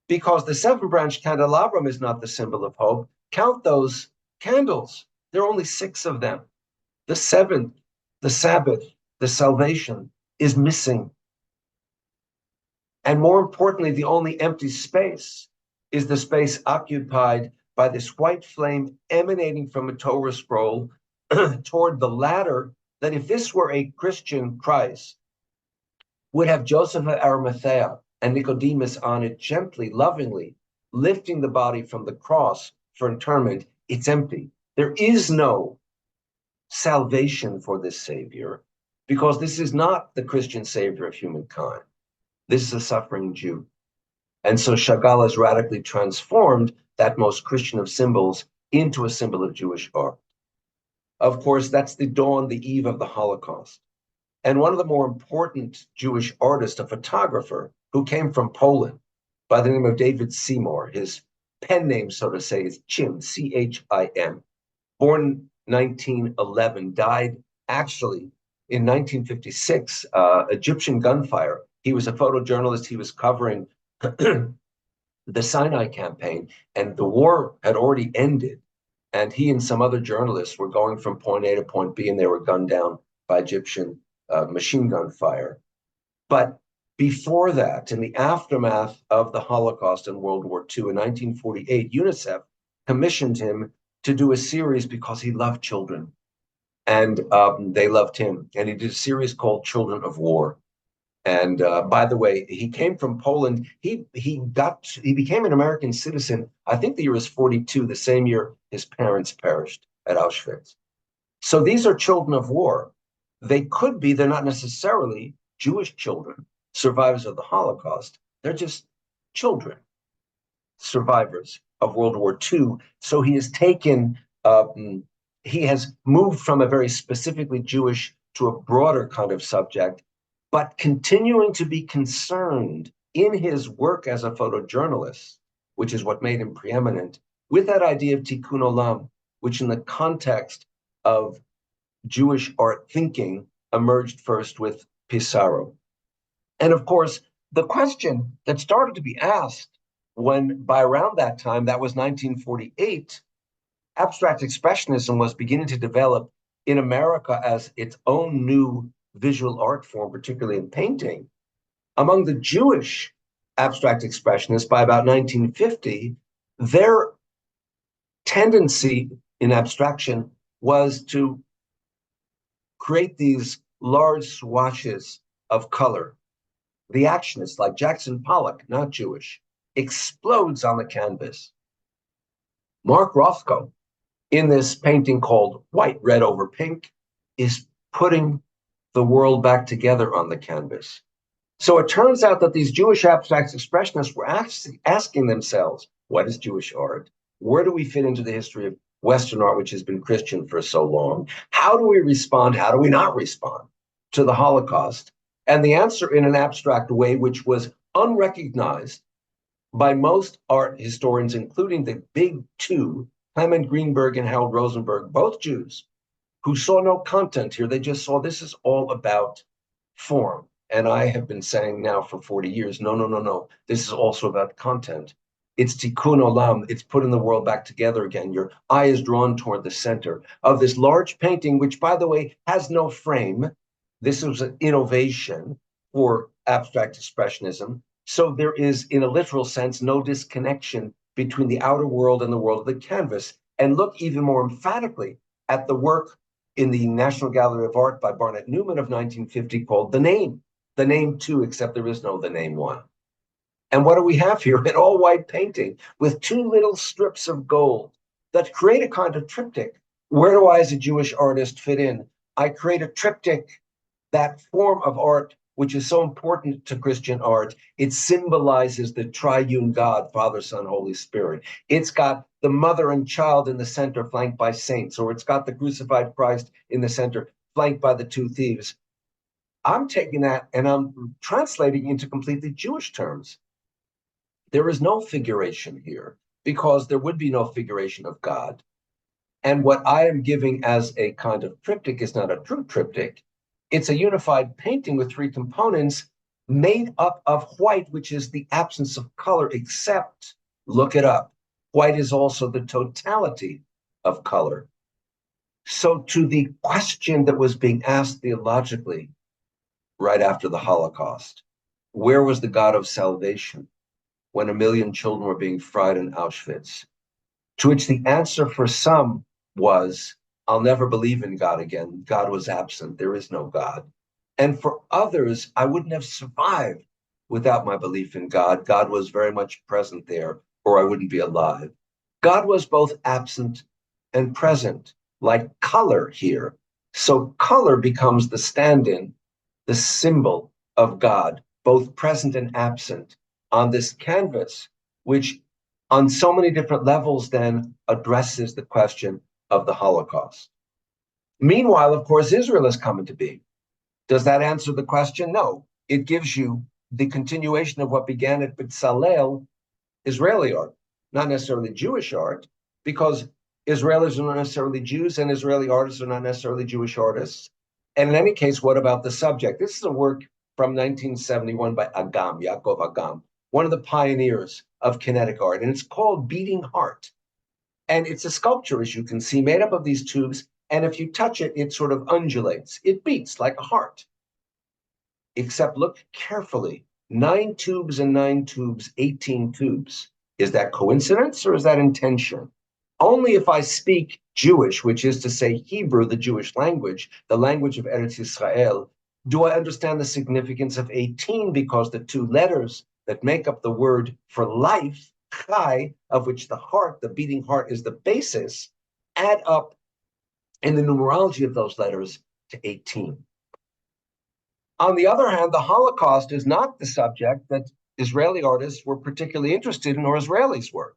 because the seven-branch candelabrum is not the symbol of hope. Count those candles. There are only 6 of them. The seventh, the Sabbath, the salvation, is missing. And more importantly, the only empty space is the space occupied by this white flame emanating from a Torah scroll toward the ladder that, if this were a Christian Christ, would have Joseph of Arimathea and Nicodemus on it, gently, lovingly, lifting the body from the cross for interment. It's empty. There is no salvation for this Savior, because this is not the Christian Savior of humankind. This is a suffering Jew. And so Chagall has radically transformed that most Christian of symbols into a symbol of Jewish art. Of course, that's the dawn, the eve of the Holocaust. And one of the more important Jewish artists, a photographer who came from Poland by the name of David Seymour, his pen name, so to say, is Chim, Chim, born 1911, died actually in 1956, Egyptian gunfire. He was a photojournalist. He was covering the Sinai campaign, and the war had already ended. And he and some other journalists were going from point A to point B, and they were gunned down by Egyptian machine gun fire. But before that, in the aftermath of the Holocaust and World War II, in 1948, UNICEF commissioned him to do a series because he loved children, and they loved him. And he did a series called Children of War. And by the way, he came from Poland. He became an American citizen. I think the year was 42, the same year his parents perished at Auschwitz. So these are children of war. They could be, they're not necessarily Jewish children, survivors of the Holocaust. They're just children, survivors of World War II. So he has taken, he has moved from a very specifically Jewish to a broader kind of subject, but continuing to be concerned in his work as a photojournalist, which is what made him preeminent, with that idea of tikkun olam, which in the context of Jewish art thinking emerged first with Pissarro. And of course, the question that started to be asked when, by around that time, that was 1948, abstract expressionism was beginning to develop in America as its own new visual art form, particularly in painting. Among the Jewish abstract expressionists, by about 1950, their tendency in abstraction was to create these large swatches of color. The actionist, like Jackson Pollock, not Jewish, explodes on the canvas. Mark Rothko, in this painting called White, Red Over Pink, is putting the world back together on the canvas. So it turns out that these Jewish abstract expressionists were asking themselves, what is Jewish art? Where do we fit into the history of Western art, which has been Christian for so long? How do we respond? How do we not respond to the Holocaust? And the answer in an abstract way, which was unrecognized by most art historians, including the big two, Clement Greenberg and Harold Rosenberg, both Jews, who saw no content here. They just saw this is all about form. And I have been saying now for 40 years, no. This is also about content. It's tikkun olam. It's putting the world back together again. Your eye is drawn toward the center of this large painting, which, by the way, has no frame. This was an innovation for abstract expressionism. So there is, in a literal sense, no disconnection between the outer world and the world of the canvas. And look even more emphatically at the work in the National Gallery of Art by Barnett Newman of 1950 called The Name 2, except there is no The Name 1. And what do we have here? An all-white painting with two little strips of gold that create a kind of triptych. Where do I, as a Jewish artist, fit in? I create a triptych, that form of art which is so important to Christian art. It symbolizes the triune God, Father, Son, Holy Spirit. It's got the mother and child in the center, flanked by saints, or it's got the crucified Christ in the center, flanked by the two thieves. I'm taking that and I'm translating into completely Jewish terms. There is no figuration here because there would be no figuration of God. And what I am giving as a kind of triptych is not a true triptych. It's a unified painting with three components made up of white, which is the absence of color, except, look it up, white is also the totality of color. So to the question that was being asked theologically right after the Holocaust, where was the God of salvation when 1 million children were being fried in Auschwitz? To which the answer for some was, I'll never believe in God again. God was absent. There is no God. And for others, I wouldn't have survived without my belief in God. God was very much present there, or I wouldn't be alive. God was both absent and present, like color here. So color becomes the stand-in, the symbol of God, both present and absent on this canvas, which on so many different levels then addresses the question of the Holocaust. Meanwhile, of course, Israel has come into being. Does that answer the question? No. It gives you the continuation of what began at B'Tzalel, Israeli art, not necessarily Jewish art, because Israelis are not necessarily Jews and Israeli artists are not necessarily Jewish artists. And in any case, what about the subject? This is a work from 1971 by Agam, Yaakov Agam, one of the pioneers of kinetic art, and it's called Beating Heart. And it's a sculpture, as you can see, made up of these tubes, and if you touch it, it sort of undulates. It beats like a heart. Except look carefully. 9 tubes and 9 tubes, 18 tubes. Is that coincidence or is that intention? Only if I speak Jewish, which is to say Hebrew, the Jewish language, the language of Eretz Yisrael, do I understand the significance of 18, because the 2 letters that make up the word for life, chai, of which the heart, the beating heart, is the basis, add up in the numerology of those letters to 18. On the other hand, the Holocaust is not the subject that Israeli artists were particularly interested in, or Israelis were,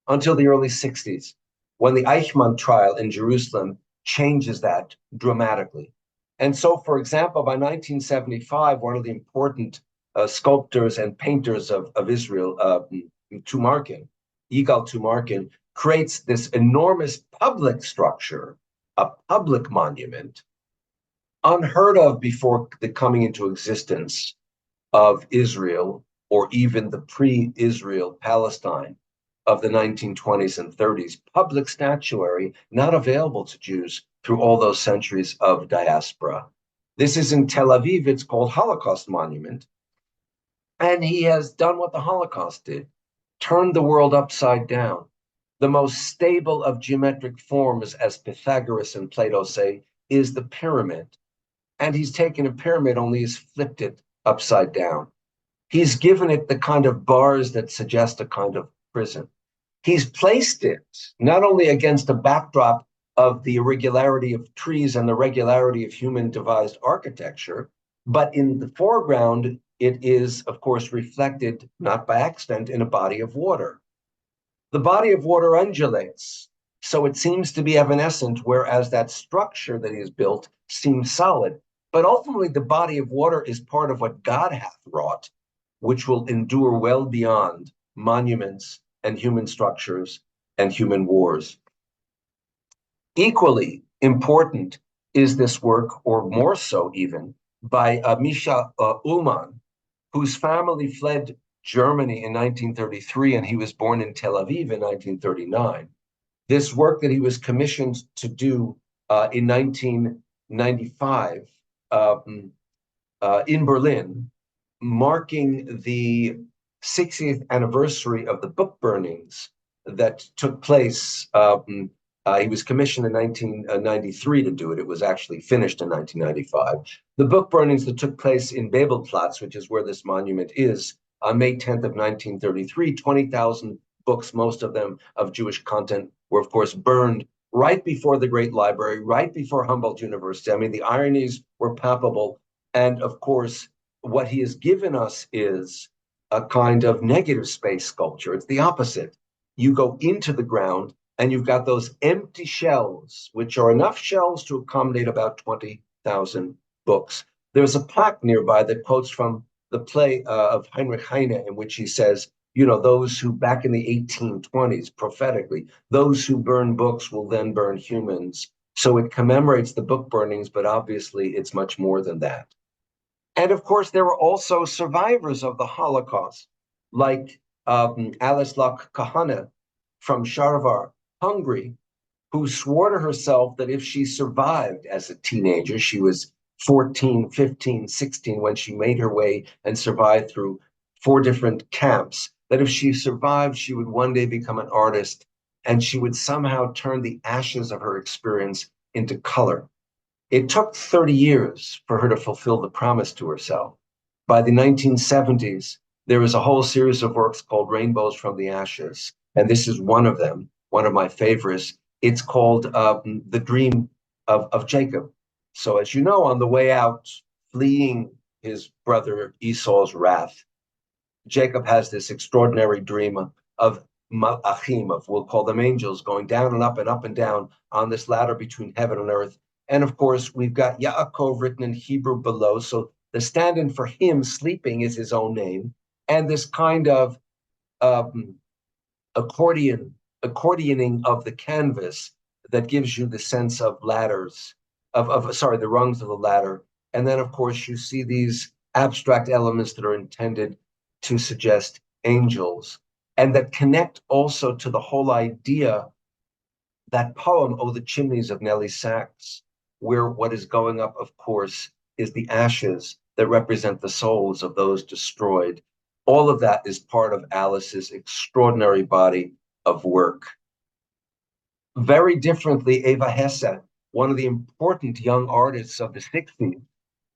until the early 60s, when the Eichmann trial in Jerusalem changes that dramatically. And so, for example, by 1975, one of the important sculptors and painters of Israel, Tumarkin, Yigal Tumarkin, creates this enormous public structure, a public monument, unheard of before the coming into existence of Israel, or even the pre-Israel Palestine of the 1920s and 30s, public statuary not available to Jews through all those centuries of diaspora. This is in Tel Aviv. It's called Holocaust Monument. And he has done what the Holocaust did, turned the world upside down. The most stable of geometric forms, as Pythagoras and Plato say, is the pyramid. And he's taken a pyramid, only he's flipped it upside down. He's given it the kind of bars that suggest a kind of prison. He's placed it not only against a backdrop of the irregularity of trees and the regularity of human devised architecture, but in the foreground, it is, of course, reflected, not by accident, in a body of water. The body of water undulates, so it seems to be evanescent, whereas that structure that he has built seems solid. But ultimately, the body of water is part of what God hath wrought, which will endure well beyond monuments and human structures and human wars. Equally important is this work, or more so even, by Misha Ullmann, whose family fled Germany in 1933, and he was born in Tel Aviv in 1939. This work that he was commissioned to do in 1995 in Berlin, marking the 60th anniversary of the book burnings that took place. He was commissioned in 1993 to do it. It was actually finished in 1995. The book burnings that took place in Babelplatz, which is where this monument is, on May 10th of 1933, 20,000 books, most of them of Jewish content, were of course burned right before the Great Library, right before Humboldt University. I mean, the ironies were palpable. And of course, what he has given us is a kind of negative space sculpture. It's the opposite. You go into the ground and you've got those empty shelves, which are enough shelves to accommodate about 20,000 books. There's a plaque nearby that quotes from the play of Heinrich Heine, in which he says, you know, those who back in the 1820s, prophetically, those who burn books will then burn humans. So it commemorates the book burnings, but obviously it's much more than that. And of course, there were also survivors of the Holocaust, like Alice Lok Kahana from Sharvar, Hungary, who swore to herself that if she survived as a teenager, she was 14, 15, 16 when she made her way and survived through 4 different camps, that if she survived, she would one day become an artist and she would somehow turn the ashes of her experience into color. It took 30 years for her to fulfill the promise to herself. By the 1970s, there was a whole series of works called Rainbows from the Ashes, and this is one of them, one of my favorites. It's called The Dream of Jacob. So as you know, on the way out, fleeing his brother Esau's wrath, Jacob has this extraordinary dream of malachim, of we'll call them angels, going down and up and down on this ladder between heaven and earth. And of course, we've got Yaakov written in Hebrew below. So the stand-in for him sleeping is his own name. And this kind of um, accordioning of the canvas that gives you the sense of ladders, the rungs of the ladder. And then, of course, you see these abstract elements that are intended to suggest angels and that connect also to the whole idea, that poem, Oh, the Chimneys of Nellie Sachs, where what is going up, of course, is the ashes that represent the souls of those destroyed. All of that is part of Alice's extraordinary body of work. Very differently, Eva Hesse, one of the important young artists of the 60s,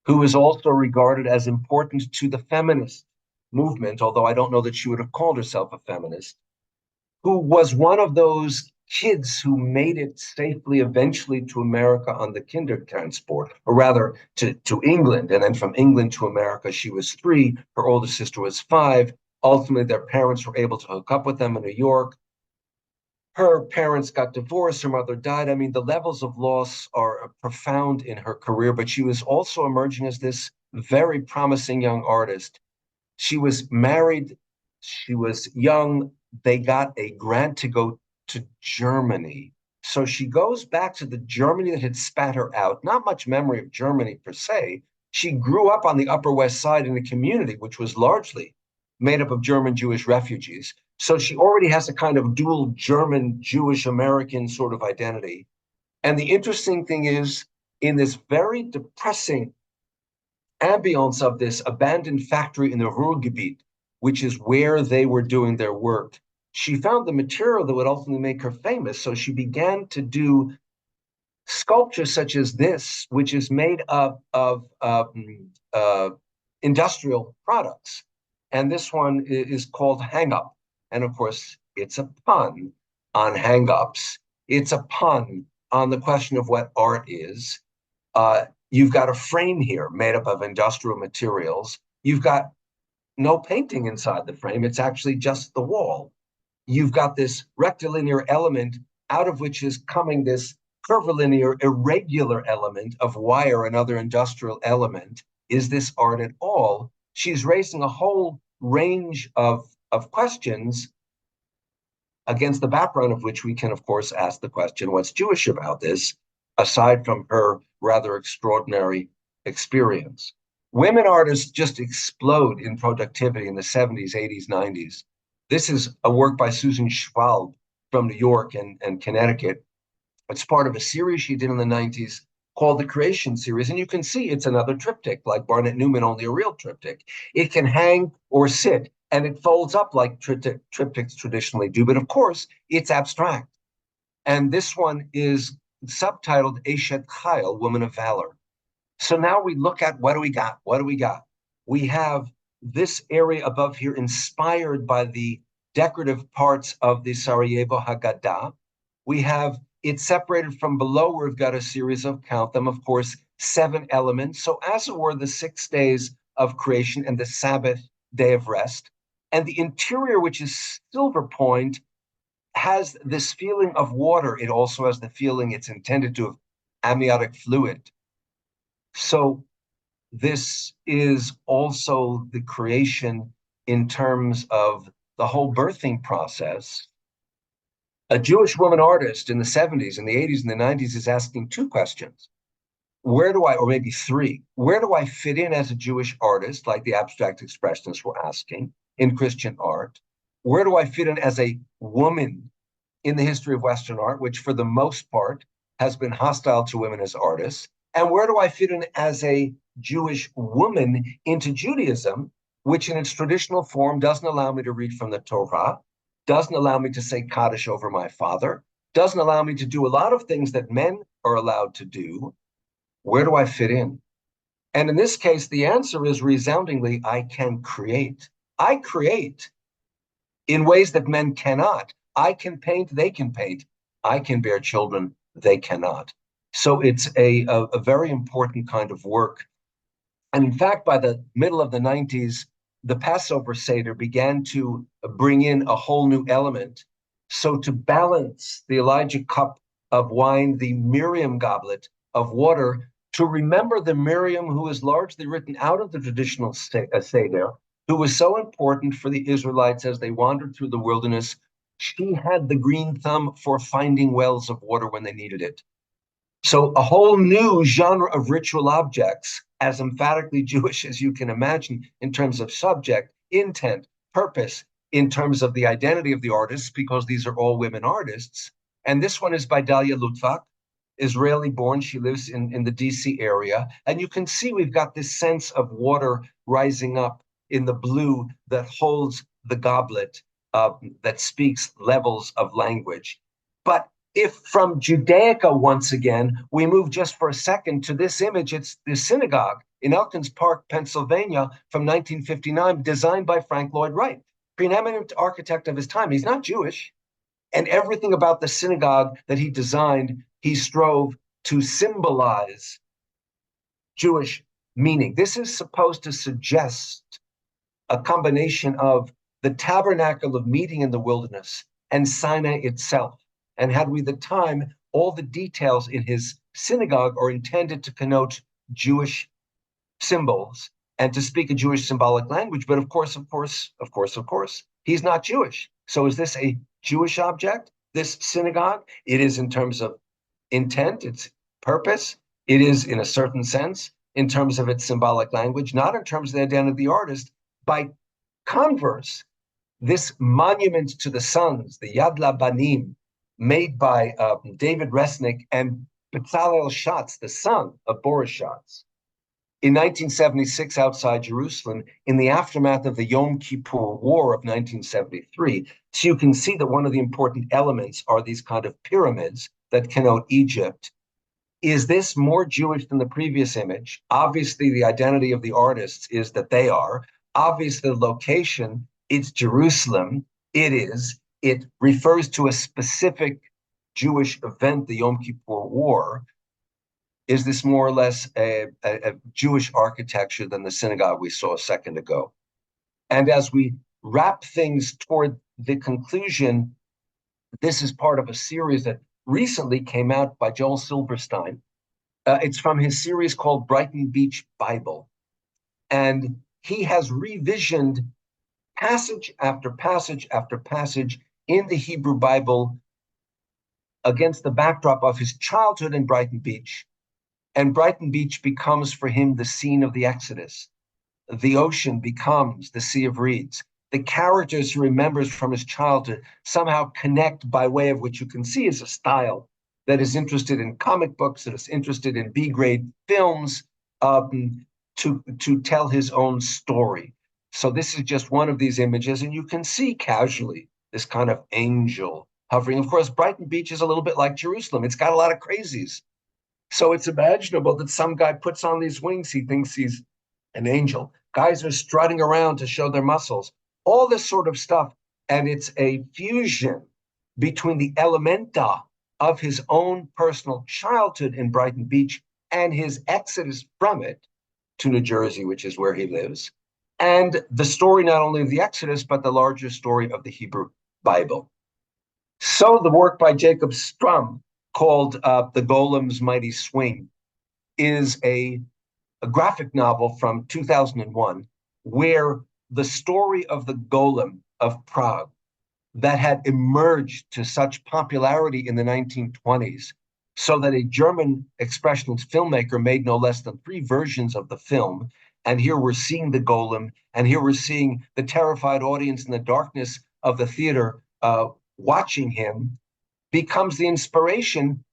who is also regarded as important to the feminist movement, although I don't know that she would have called herself a feminist, who was one of those kids who made it safely eventually to America on the kinder transport, or rather to England. And then from England to America, she was 3. Her older sister was 5. Ultimately, their parents were able to hook up with them in New York. Her parents got divorced. Her mother died. I mean, the levels of loss are profound in her career, but she was also emerging as this very promising young artist. She was married. She was young. They got a grant to go to Germany. So she goes back to the Germany that had spat her out. Not much memory of Germany per se. She grew up on the Upper West Side in a community which was largely made up of German Jewish refugees. So she already has a kind of dual German Jewish American sort of identity. And the interesting thing is, in this very depressing ambience of this abandoned factory in the Ruhrgebiet, which is where they were doing their work, she found the material that would ultimately make her famous. So she began to do sculpture such as this, which is made of industrial products. And this one is called Hang Up. And of course, it's a pun on hang ups. It's a pun on the question of what art is. You've got a frame here made up of industrial materials. You've got no painting inside the frame. It's actually just the wall. You've got this rectilinear element out of which is coming this curvilinear, irregular element of wire, another industrial element. Is this art at all? She's raising a whole range of questions against the background of which we can, of course, ask the question, what's Jewish about this, aside from her rather extraordinary experience? Women artists just explode in productivity in the 70s, 80s, 90s. This is a work by Susan Schwalb from New York and Connecticut. It's part of a series she did in the 90s called the Creation Series. And you can see it's another triptych, like Barnett Newman, only a real triptych. It can hang or sit, and it folds up like triptychs traditionally do. But of course, it's abstract. And this one is subtitled Eshet Chayil, Woman of Valor. So now we look at what do we got? What do we got? We have this area above here inspired by the decorative parts of the Sarajevo Haggadah. We have it separated from below where we've got a series of, count them, of course, 7 elements. So as it were, the 6 days of creation and the Sabbath day of rest. And the interior, which is silver point, has this feeling of water. It also has the feeling it's intended to have amniotic fluid. So this is also the creation in terms of the whole birthing process. A Jewish woman artist in the 70s, and the 80s, and the 90s is asking 2 questions. Where do I, or maybe 3, where do I fit in as a Jewish artist, like the abstract expressionists were asking in Christian art? Where do I fit in as a woman in the history of Western art, which for the most part has been hostile to women as artists? And where do I fit in as a Jewish woman into Judaism, which in its traditional form doesn't allow me to read from the Torah, doesn't allow me to say Kaddish over my father, doesn't allow me to do a lot of things that men are allowed to do? Where do I fit in? And in this case, the answer is resoundingly, I can create. I create in ways that men cannot. I can paint, they can paint. I can bear children, they cannot. So it's a very important kind of work. And in fact, by the middle of the 90s, the Passover Seder began to bring in a whole new element. So to balance the Elijah cup of wine, the Miriam goblet of water, to remember the Miriam who is largely written out of the traditional Seder, who was so important for the Israelites as they wandered through the wilderness. She had the green thumb for finding wells of water when they needed it. So a whole new genre of ritual objects, as emphatically Jewish as you can imagine, in terms of subject, intent, purpose, in terms of the identity of the artists, because these are all women artists. And this one is by Dalia Lutvak, Israeli born. She lives in the DC area. And you can see we've got this sense of water rising up in the blue that holds the goblet, that speaks levels of language. But if from Judaica, once again, we move just for a second to this image, it's the synagogue in Elkins Park, Pennsylvania from 1959, designed by Frank Lloyd Wright, preeminent architect of his time. He's not Jewish. And everything about the synagogue that he designed, he strove to symbolize Jewish meaning. This is supposed to suggest a combination of the tabernacle of meeting in the wilderness and Sinai itself. And had we the time, all the details in his synagogue are intended to connote Jewish symbols and to speak a Jewish symbolic language. But of course, he's not Jewish. So is this a Jewish object, this synagogue? It is in terms of intent, its purpose. It is in a certain sense in terms of its symbolic language, not in terms of the identity of the artist. By converse, this monument to the sons, the Yad Labanim, made by David Resnick and Bezalel Schatz, the son of Boris Schatz, in 1976 outside Jerusalem, in the aftermath of the Yom Kippur War of 1973. So you can see that one of the important elements are these kind of pyramids that connote Egypt. Is this more Jewish than the previous image? Obviously, the identity of the artists is that they are. Obviously, the location, it's Jerusalem. It is. It refers to a specific Jewish event, the Yom Kippur War. Is this more or less a Jewish architecture than the synagogue we saw a second ago? And as we wrap things toward the conclusion, this is part of a series that recently came out by Joel Silverstein. It's from his series called Brighton Beach Bible. And he has revisioned passage after passage after passage in the Hebrew Bible against the backdrop of his childhood in Brighton Beach. And Brighton Beach becomes for him the scene of the Exodus. The ocean becomes the Sea of Reeds. The characters he remembers from his childhood somehow connect by way of which you can see is a style that is interested in comic books, that is interested in B-grade films, to tell his own story. So this is just one of these images, and you can see casually this kind of angel hovering. Of course, Brighton Beach is a little bit like Jerusalem. It's got a lot of crazies. So it's imaginable that some guy puts on these wings, he thinks he's an angel. Guys are strutting around to show their muscles, all this sort of stuff. And it's a fusion between the elementa of his own personal childhood in Brighton Beach and his exodus from it to New Jersey, which is where he lives, and the story not only of the Exodus, but the larger story of the Hebrew Bible. So the work by Jacob Strum, called The Golem's Mighty Swing, is a graphic novel from 2001, where the story of the golem of Prague that had emerged to such popularity in the 1920s, so that a German expressionist filmmaker made no less than 3 versions of the film. And here we're seeing the golem, and here we're seeing the terrified audience in the darkness of the theater watching him, becomes the inspiration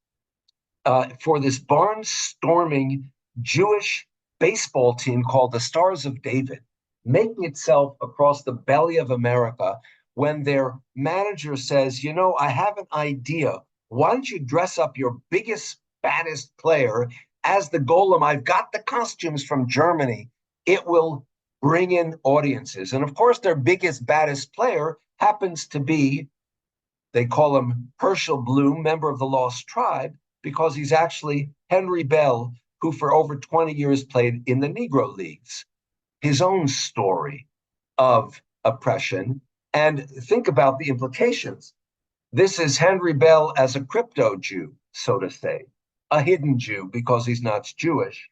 for this barnstorming Jewish baseball team called the Stars of David, making itself across the belly of America when their manager says, you know, I have an idea. Why don't you dress up your biggest, baddest player as the golem? I've got the costumes from Germany. It will bring in audiences. And of course, their biggest, baddest player happens to be, they call him Herschel Bloom, member of the Lost Tribe, because he's actually Henry Bell, who for over 20 years played in the Negro Leagues. His own story, of oppression. And think about the implications. This is Henry Bell as a crypto Jew, so to say, a hidden Jew because he's not Jewish.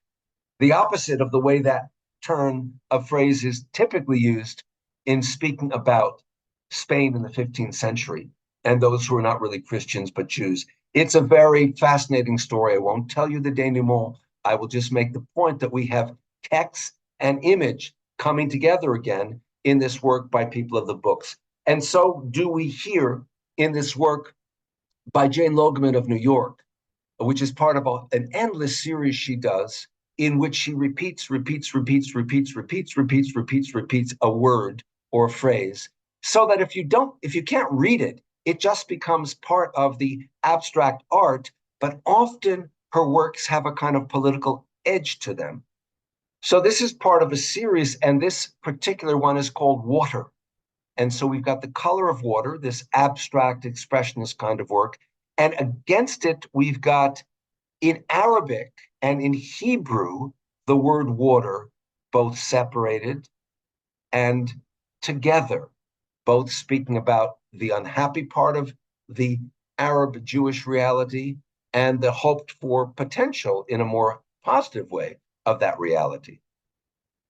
The opposite of the way that turn of phrase is typically used in speaking about Spain in the 15th century and those who are not really Christians but Jews. It's a very fascinating story. I won't tell you the denouement. I will just make the point that we have text and image coming together again in this work by people of the books. And so do we here in this work by Jane Logeman of New York, which is part of an endless series she does in which she repeats a word or a phrase, so that if you can't read it, it just becomes part of the abstract art, but often her works have a kind of political edge to them. So this is part of a series, and this particular one is called Water. And so we've got the color of water, this abstract expressionist kind of work. And against it, we've got in Arabic and in Hebrew, the word water, both separated and together, both speaking about the unhappy part of the Arab Jewish reality and the hoped for potential in a more positive way of that reality.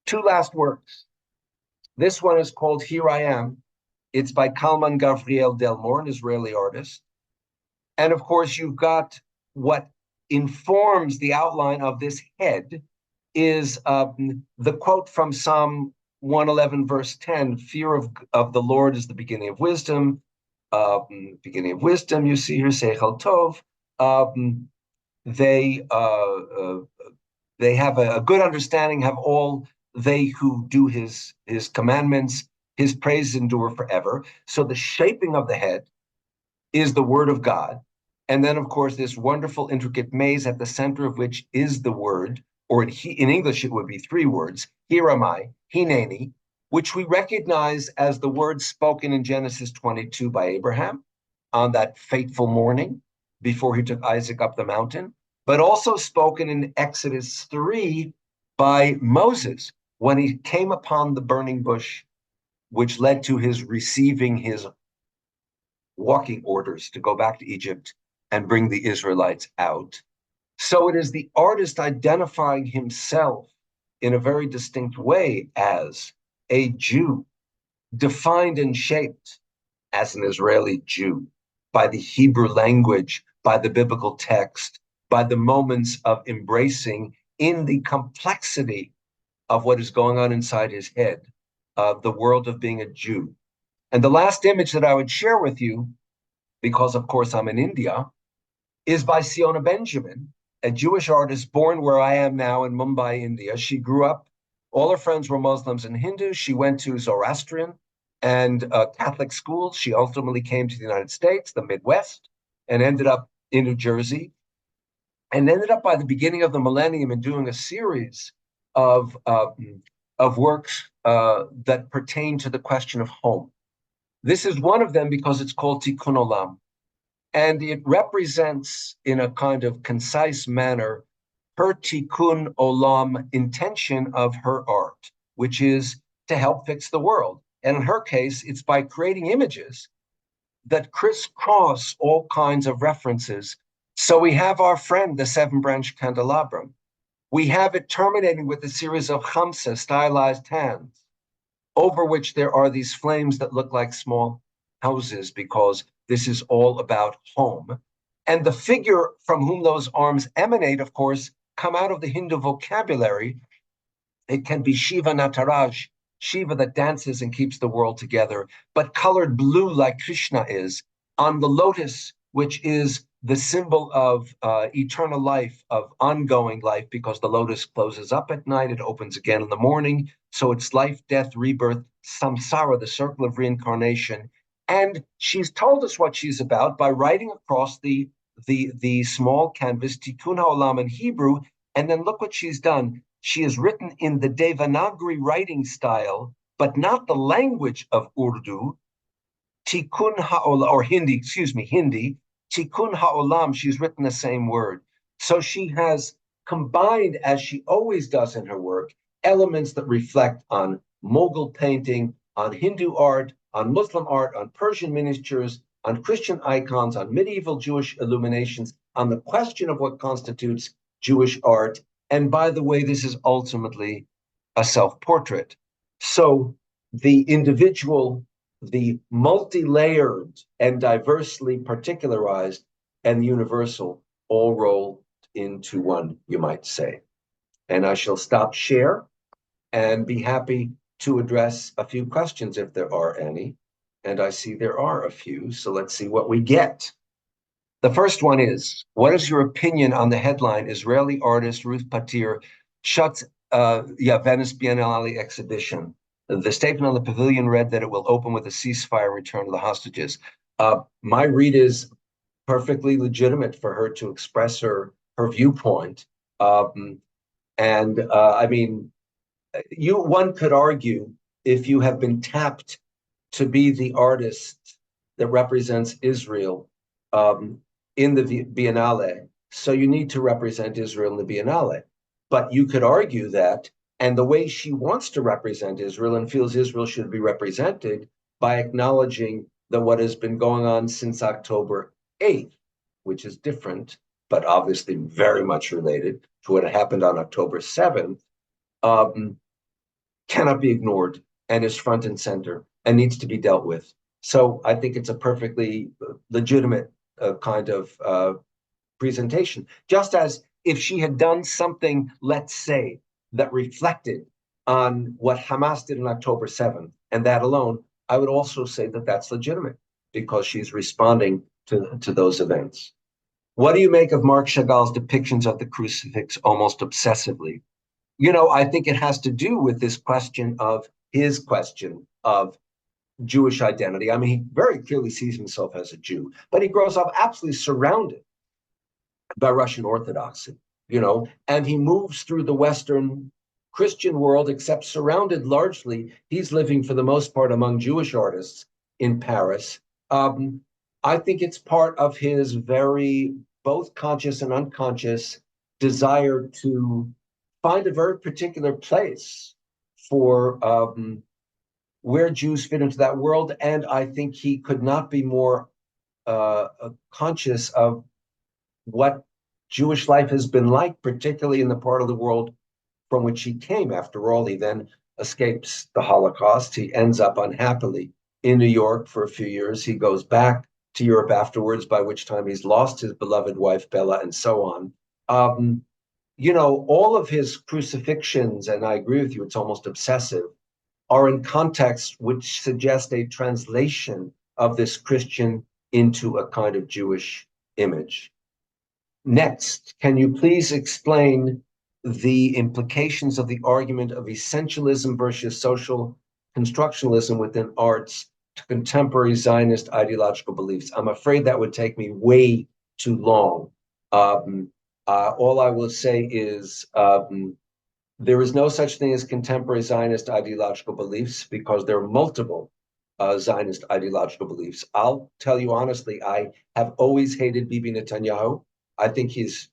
Two last works. This one is called Here I Am. It's by Kalman Gavriel Delmore, an Israeli artist. And of course, you've got what informs the outline of this head is the quote from Psalm 111, verse 10, fear of the Lord is the beginning of wisdom. You see here, Seichel Tov. They have a good understanding, have all they who do his commandments, his praise endure forever. So the shaping of the head is the word of God. And then, of course, this wonderful, intricate maze at the center of which is the word, or in English, it would be three words, here am I, hineni, which we recognize as the words spoken in Genesis 22 by Abraham on that fateful morning before he took Isaac up the mountain, but also spoken in Exodus 3 by Moses when he came upon the burning bush, which led to his receiving his walking orders to go back to Egypt and bring the Israelites out. So it is the artist identifying himself in a very distinct way as a Jew, defined and shaped as an Israeli Jew by the Hebrew language, by the biblical text, by the moments of embracing in the complexity of what is going on inside his head, the world of being a Jew. And the last image that I would share with you, because of course I'm in India, is by Siona Benjamin, a Jewish artist born where I am now in Mumbai, India. She grew up, all her friends were Muslims and Hindus. She went to Zoroastrian and Catholic schools. She ultimately came to the United States, the Midwest, and ended up in New Jersey, and ended up by the beginning of the millennium in doing a series of works that pertain to the question of home. This is one of them because it's called Tikkun Olam. And it represents, in a kind of concise manner, her tikkun olam intention of her art, which is to help fix the world. And in her case, it's by creating images that crisscross all kinds of references. So we have our friend, the seven-branch candelabrum. We have it terminating with a series of chamsa, stylized hands, over which there are these flames that look like small houses, because this is all about home. And the figure from whom those arms emanate, of course, come out of the Hindu vocabulary. It can be Shiva Nataraj, Shiva that dances and keeps the world together, but colored blue like Krishna is, on the lotus, which is the symbol of eternal life, of ongoing life, because the lotus closes up at night, it opens again in the morning. So it's life, death, rebirth, samsara, the circle of reincarnation. And she's told us what she's about by writing across the small canvas, Tikkun HaOlam in Hebrew. And then look what she's done. She is written in the Devanagari writing style, but not the language of Urdu. Tikkun HaOlam, or Hindi, Hindi. Tikkun HaOlam, she's written the same word. So she has combined, as she always does in her work, elements that reflect on Mughal painting, on Hindu art, on Muslim art, on Persian miniatures, on Christian icons, on medieval Jewish illuminations, on the question of what constitutes Jewish art. And by the way, this is ultimately a self-portrait. So the individual, the multi-layered and diversely particularized and the universal all roll into one, you might say. And I shall stop share and be happy to address a few questions if there are any. And I see there are a few, so let's see what we get. The first one is, what is your opinion on the headline, Israeli artist Ruth Patir shuts Venice Biennale exhibition? The statement on the pavilion read that it will open with a ceasefire and return of the hostages. My read is perfectly legitimate for her to express her viewpoint. I mean, one could argue, if you have been tapped to be the artist that represents Israel in the Biennale, so you need to represent Israel in the Biennale. But you could argue that, and the way she wants to represent Israel and feels Israel should be represented by acknowledging that what has been going on since October 8th, which is different, but obviously very much related to what happened on October 7th, cannot be ignored and is front and center and needs to be dealt with. So I think it's a perfectly legitimate kind of presentation. Just as if she had done something, let's say, that reflected on what Hamas did on October 7th, and that alone, I would also say that that's legitimate because she's responding to those events. What do you make of Marc Chagall's depictions of the crucifix almost obsessively? I think it has to do with this question of his question of Jewish identity. I mean, he very clearly sees himself as a Jew, but he grows up absolutely surrounded by Russian Orthodoxy, and he moves through the Western Christian world, except surrounded largely, he's living for the most part among Jewish artists in Paris. I think it's part of his very both conscious and unconscious desire to find a very particular place for where Jews fit into that world. And I think he could not be more conscious of what Jewish life has been like, particularly in the part of the world from which he came. After all, he then escapes the Holocaust. He ends up unhappily in New York for a few years. He goes back to Europe afterwards, by which time he's lost his beloved wife, Bella, and so on. All of his crucifixions, and I agree with you, it's almost obsessive, are in contexts which suggest a translation of this Christian into a kind of Jewish image. Next, can you please explain the implications of the argument of essentialism versus social constructionalism within arts to contemporary Zionist ideological beliefs? I'm afraid that would take me way too long. All I will say is there is no such thing as contemporary Zionist ideological beliefs because there are multiple Zionist ideological beliefs. I'll tell you honestly, I have always hated Bibi Netanyahu. I think his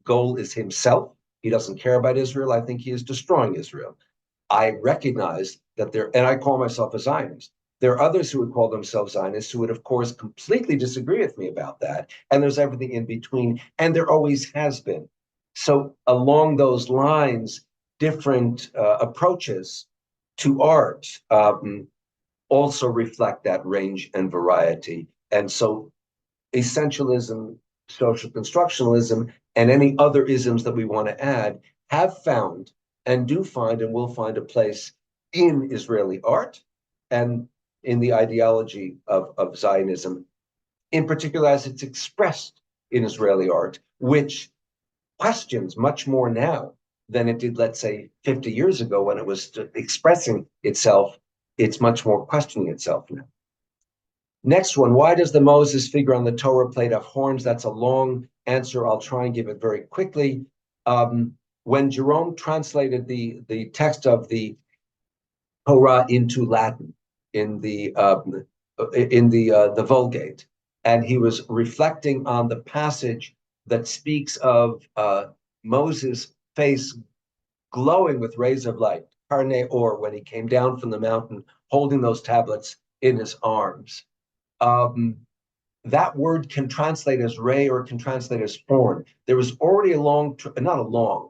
goal is himself. He doesn't care about Israel. I think he is destroying Israel. I recognize that and I call myself a Zionist. There are others who would call themselves Zionists who would, of course, completely disagree with me about that. And there's everything in between, and there always has been. So along those lines, different approaches to art also reflect that range and variety. And so essentialism, social constructionalism, and any other isms that we want to add have found and do find and will find a place in Israeli art and in the ideology of Zionism, in particular as it's expressed in Israeli art, which questions much more now than it did, let's say, 50 years ago when it was expressing itself. It's much more questioning itself now. Next one, why does the Moses figure on the Torah plate have horns? That's a long answer. I'll try and give it very quickly. When Jerome translated the text of the Torah into Latin in the Vulgate, and he was reflecting on the passage that speaks of Moses' face glowing with rays of light Parnay Or when he came down from the mountain holding those tablets in his arms. Um, that word can translate as ray or can translate as horn. There was already a long, not a long,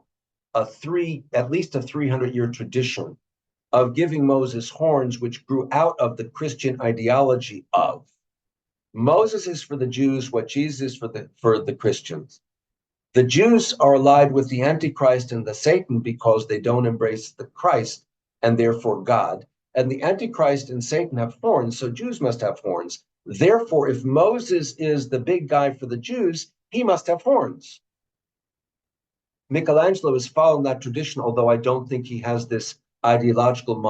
at least a 300-year tradition of giving Moses horns, which grew out of the Christian ideology of Moses is for the Jews what Jesus is for the Christians. The Jews are allied with the Antichrist and the Satan because they don't embrace the Christ and therefore God. And the Antichrist and Satan have horns, so Jews must have horns. Therefore, if Moses is the big guy for the Jews, he must have horns. Michelangelo is following that tradition, although I don't think he has this ideological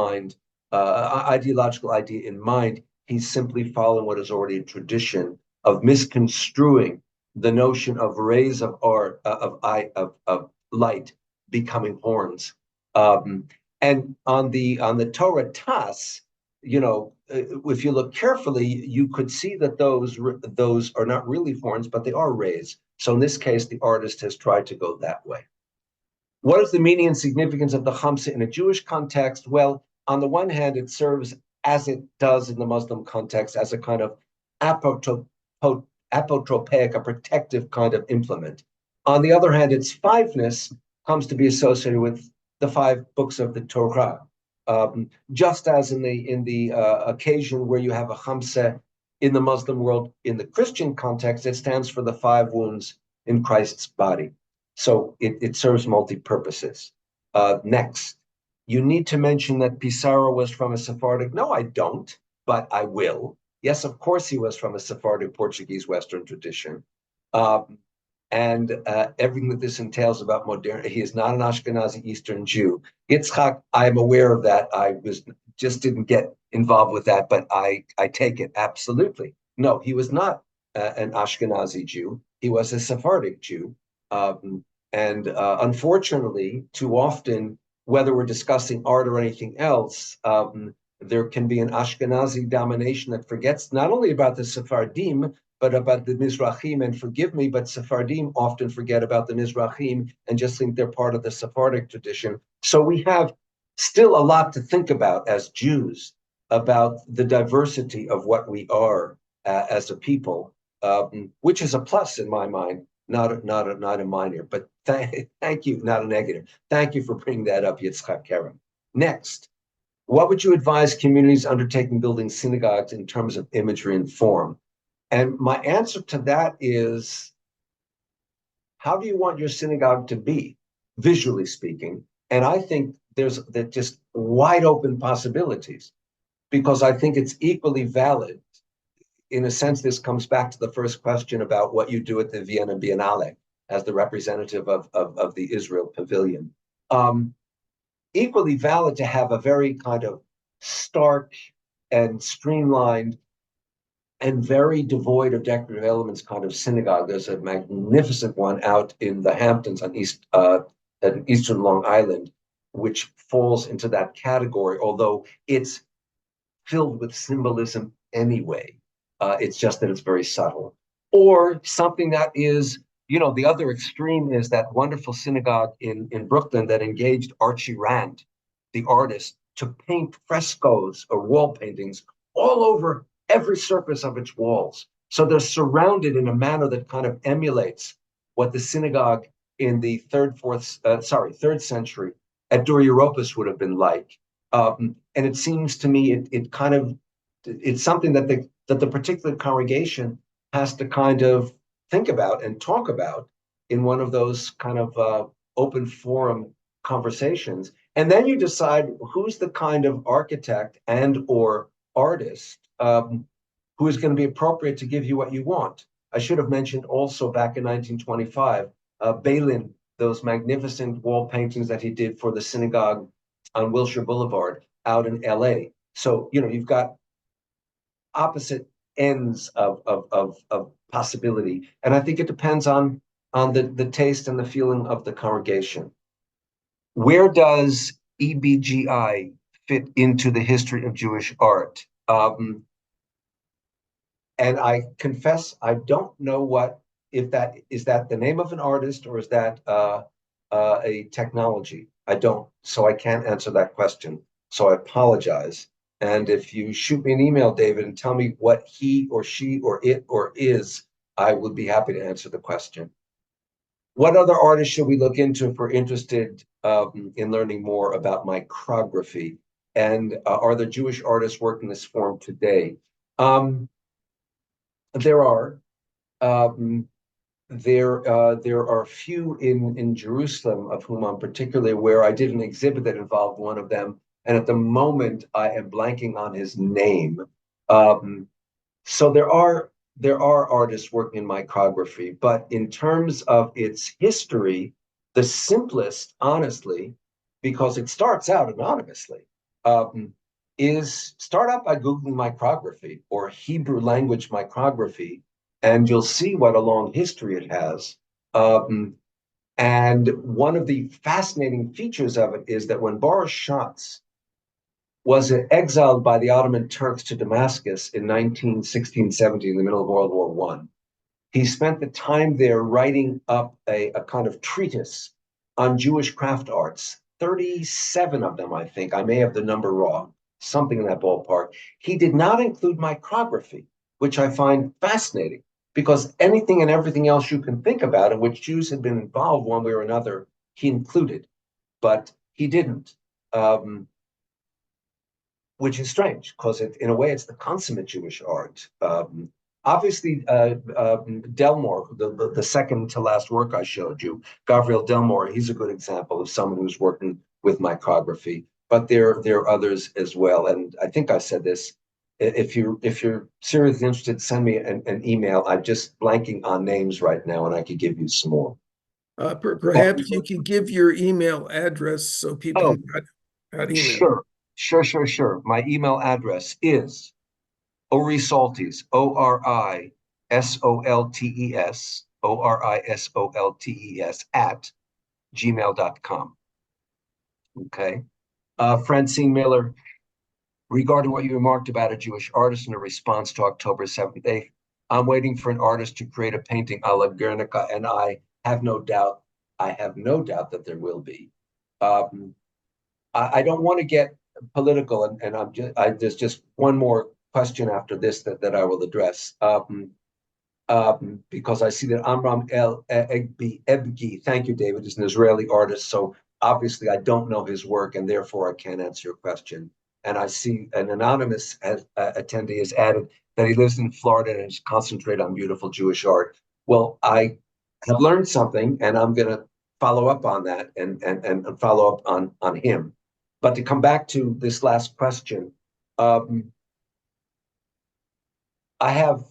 idea in mind. He's simply following what is already a tradition of misconstruing the notion of rays of art of light becoming horns. And on the Torah Tas, if you look carefully, you could see that those are not really horns, but they are rays. So in this case, the artist has tried to go that way. What is the meaning and significance of the Khamsa in a Jewish context? Well, on the one hand, it serves, as it does in the Muslim context, as a kind of apotropaic, a protective kind of implement. On the other hand, its fiveness comes to be associated with the 5 books of the Torah. Just as in the occasion where you have a Khamsa in the Muslim world, in the Christian context, it stands for the 5 wounds in Christ's body. So it serves multi-purposes. Next, you need to mention that Pissarro was from a Sephardic. No, I don't, but I will. Yes, of course he was from a Sephardic Portuguese Western tradition. And everything that this entails about modernity. He is not an Ashkenazi Eastern Jew. Yitzchak, I'm aware of that. I just didn't get involved with that, but I take it absolutely. No, he was not an Ashkenazi Jew. He was a Sephardic Jew. And unfortunately, too often, whether we're discussing art or anything else, there can be an Ashkenazi domination that forgets not only about the Sephardim, but about the Mizrahim. And forgive me, but Sephardim often forget about the Mizrahim and just think they're part of the Sephardic tradition. So we have still a lot to think about as Jews about the diversity of what we are as a people, which is a plus in my mind. Not a minor, but thank you, not a negative. Thank you for bringing that up, Yitzchak Kerem. Next, what would you advise communities undertaking building synagogues in terms of imagery and form? And my answer to that is, how do you want your synagogue to be, visually speaking? And I think there's just wide open possibilities, because I think it's equally valid. In a sense, this comes back to the first question about what you do at the Vienna Biennale as the representative of the Israel Pavilion. Equally valid to have a very kind of stark and streamlined and very devoid of decorative elements kind of synagogue. There's a magnificent one out in the Hamptons on Eastern Long Island, which falls into that category, although it's filled with symbolism anyway. It's just that it's very subtle. Or something that is, the other extreme is that wonderful synagogue in Brooklyn that engaged Archie Rand, the artist, to paint frescoes or wall paintings all over every surface of its walls. So they're surrounded in a manner that kind of emulates what the synagogue in the third century at Dura Europos would have been like. And it seems to me it's something that the particular congregation has to kind of think about and talk about in one of those kind of open forum conversations. And then you decide who's the kind of architect and or artist who is going to be appropriate to give you what you want. I should have mentioned also back in 1925, Balin, those magnificent wall paintings that he did for the synagogue on Wilshire Boulevard out in LA. So, you've got opposite ends of possibility. And I think it depends on the taste and the feeling of the congregation. Where does EBGI fit into the history of Jewish art? And I confess, I don't know if that is the name of an artist or is that a technology. I don't, so I can't answer that question. So I apologize. And if you shoot me an email, David, and tell me what he or she or it or is, I would be happy to answer the question. What other artists should we look into if we're interested in learning more about micrography? And are there Jewish artists working this form today? Um, there are. Um, there are a few in Jerusalem of whom I'm particularly aware. I did an exhibit that involved one of them, and at the moment I am blanking on his name. Um, so there are artists working in micrography, but in terms of its history, the simplest, honestly, because it starts out anonymously, um, is start out by Googling micrography or Hebrew language micrography, and you'll see what a long history it has. And one of the fascinating features of it is that when Boris Schatz was exiled by the Ottoman Turks to Damascus in 1916-17, in the middle of World War One. He spent the time there writing up a kind of treatise on Jewish craft arts, 37 of them, I think. I may have the number wrong, something in that ballpark. He did not include micrography, which I find fascinating because anything and everything else you can think about in which Jews had been involved one way or another, he included, but he didn't. Which is strange because in a way it's the consummate Jewish art. Obviously, Delmore, the second to last work I showed you, Gabriel Delmore, he's a good example of someone who's working with micrography. But there are others as well, and I think I said this. If you're seriously interested, send me an email. I'm just blanking on names right now, and I could give you some more. Perhaps you can give your email address so people Oh, know how to email. sure, sure. My email address is Ori Soltes, Orisoltes, at gmail.com. Okay. Francine Miller, regarding what you remarked about a Jewish artist in a response to October 7th, 8th, I'm waiting for an artist to create a painting a la Guernica, and I have no doubt that there will be. Um, I don't want to get political, and there's just one more question after this that I will address. Because I see that Amram El Ebgi, thank you, David, is an Israeli artist. So obviously I don't know his work, and therefore I can't answer your question. And I see an anonymous attendee has added that he lives in Florida and is concentrated on beautiful Jewish art. Well, I have learned something, and I'm going to follow up on that and follow up on him. But to come back to this last question, um, I have,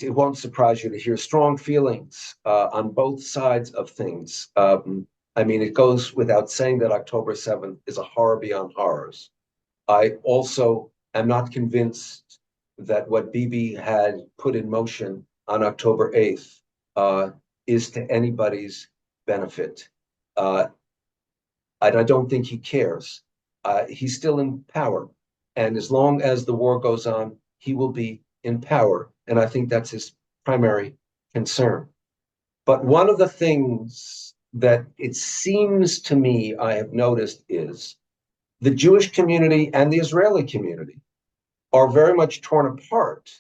it won't surprise you to hear strong feelings on both sides of things. I mean, it goes without saying that October 7th is a horror beyond horrors. I also am not convinced that what Bibi had put in motion on October 8th is to anybody's benefit. Uh, and I don't think he cares. He's still in power. And as long as the war goes on, he will be in power. And I think that's his primary concern. But one of the things that it seems to me I have noticed is the Jewish community and the Israeli community are very much torn apart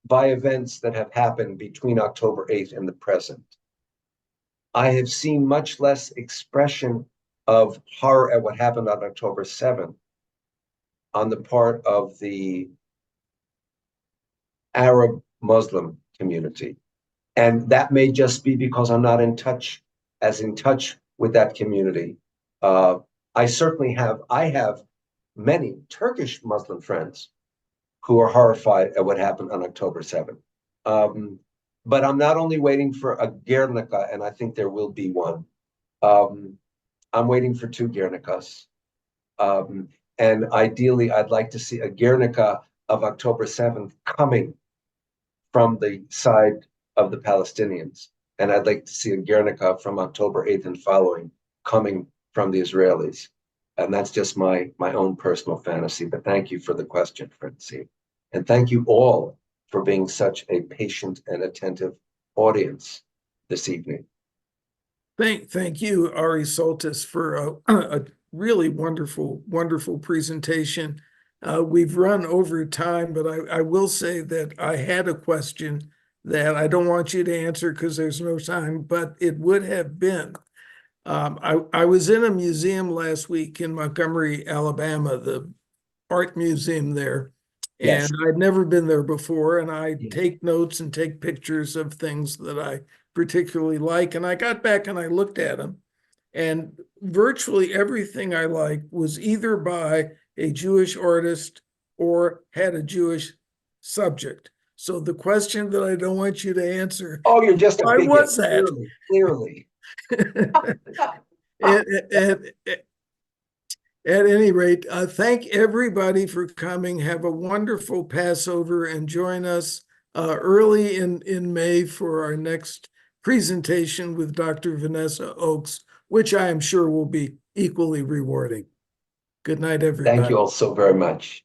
by events that have happened between October 8th and the present. I have seen much less expression of horror at what happened on October 7th on the part of the Arab Muslim community. And that may just be because I'm not in touch with that community. Uh, I have many Turkish Muslim friends who are horrified at what happened on October 7th. Um, but I'm not only waiting for a Guernica, and I think there will be one. Um, I'm waiting for two Guernicas. Um, and ideally, I'd like to see a Guernica of October 7th coming from the side of the Palestinians. And I'd like to see a Guernica from October 8th and following coming from the Israelis. And that's just my own personal fantasy. But thank you for the question, Francine. And thank you all for being such a patient and attentive audience this evening. Thank you, Ari Soltes, for a really wonderful presentation. We've run over time, but I will say that I had a question that I don't want you to answer because there's no time, but it would have been, I was in a museum last week in Montgomery, Alabama, the art museum there. Yes. And I'd never been there before, and I Yes. take notes and take pictures of things that I particularly like. And I got back and I looked at them, and virtually everything I liked was either by a Jewish artist or had a Jewish subject. So the question that I don't want you to answer, Oh, you're just a why bigot, was that? clearly. And, at any rate, thank everybody for coming. Have a wonderful Passover and join us early in May for our next presentation with Dr. Vanessa Oakes, which I am sure will be equally rewarding. Good night, Thank everybody. you all so very much.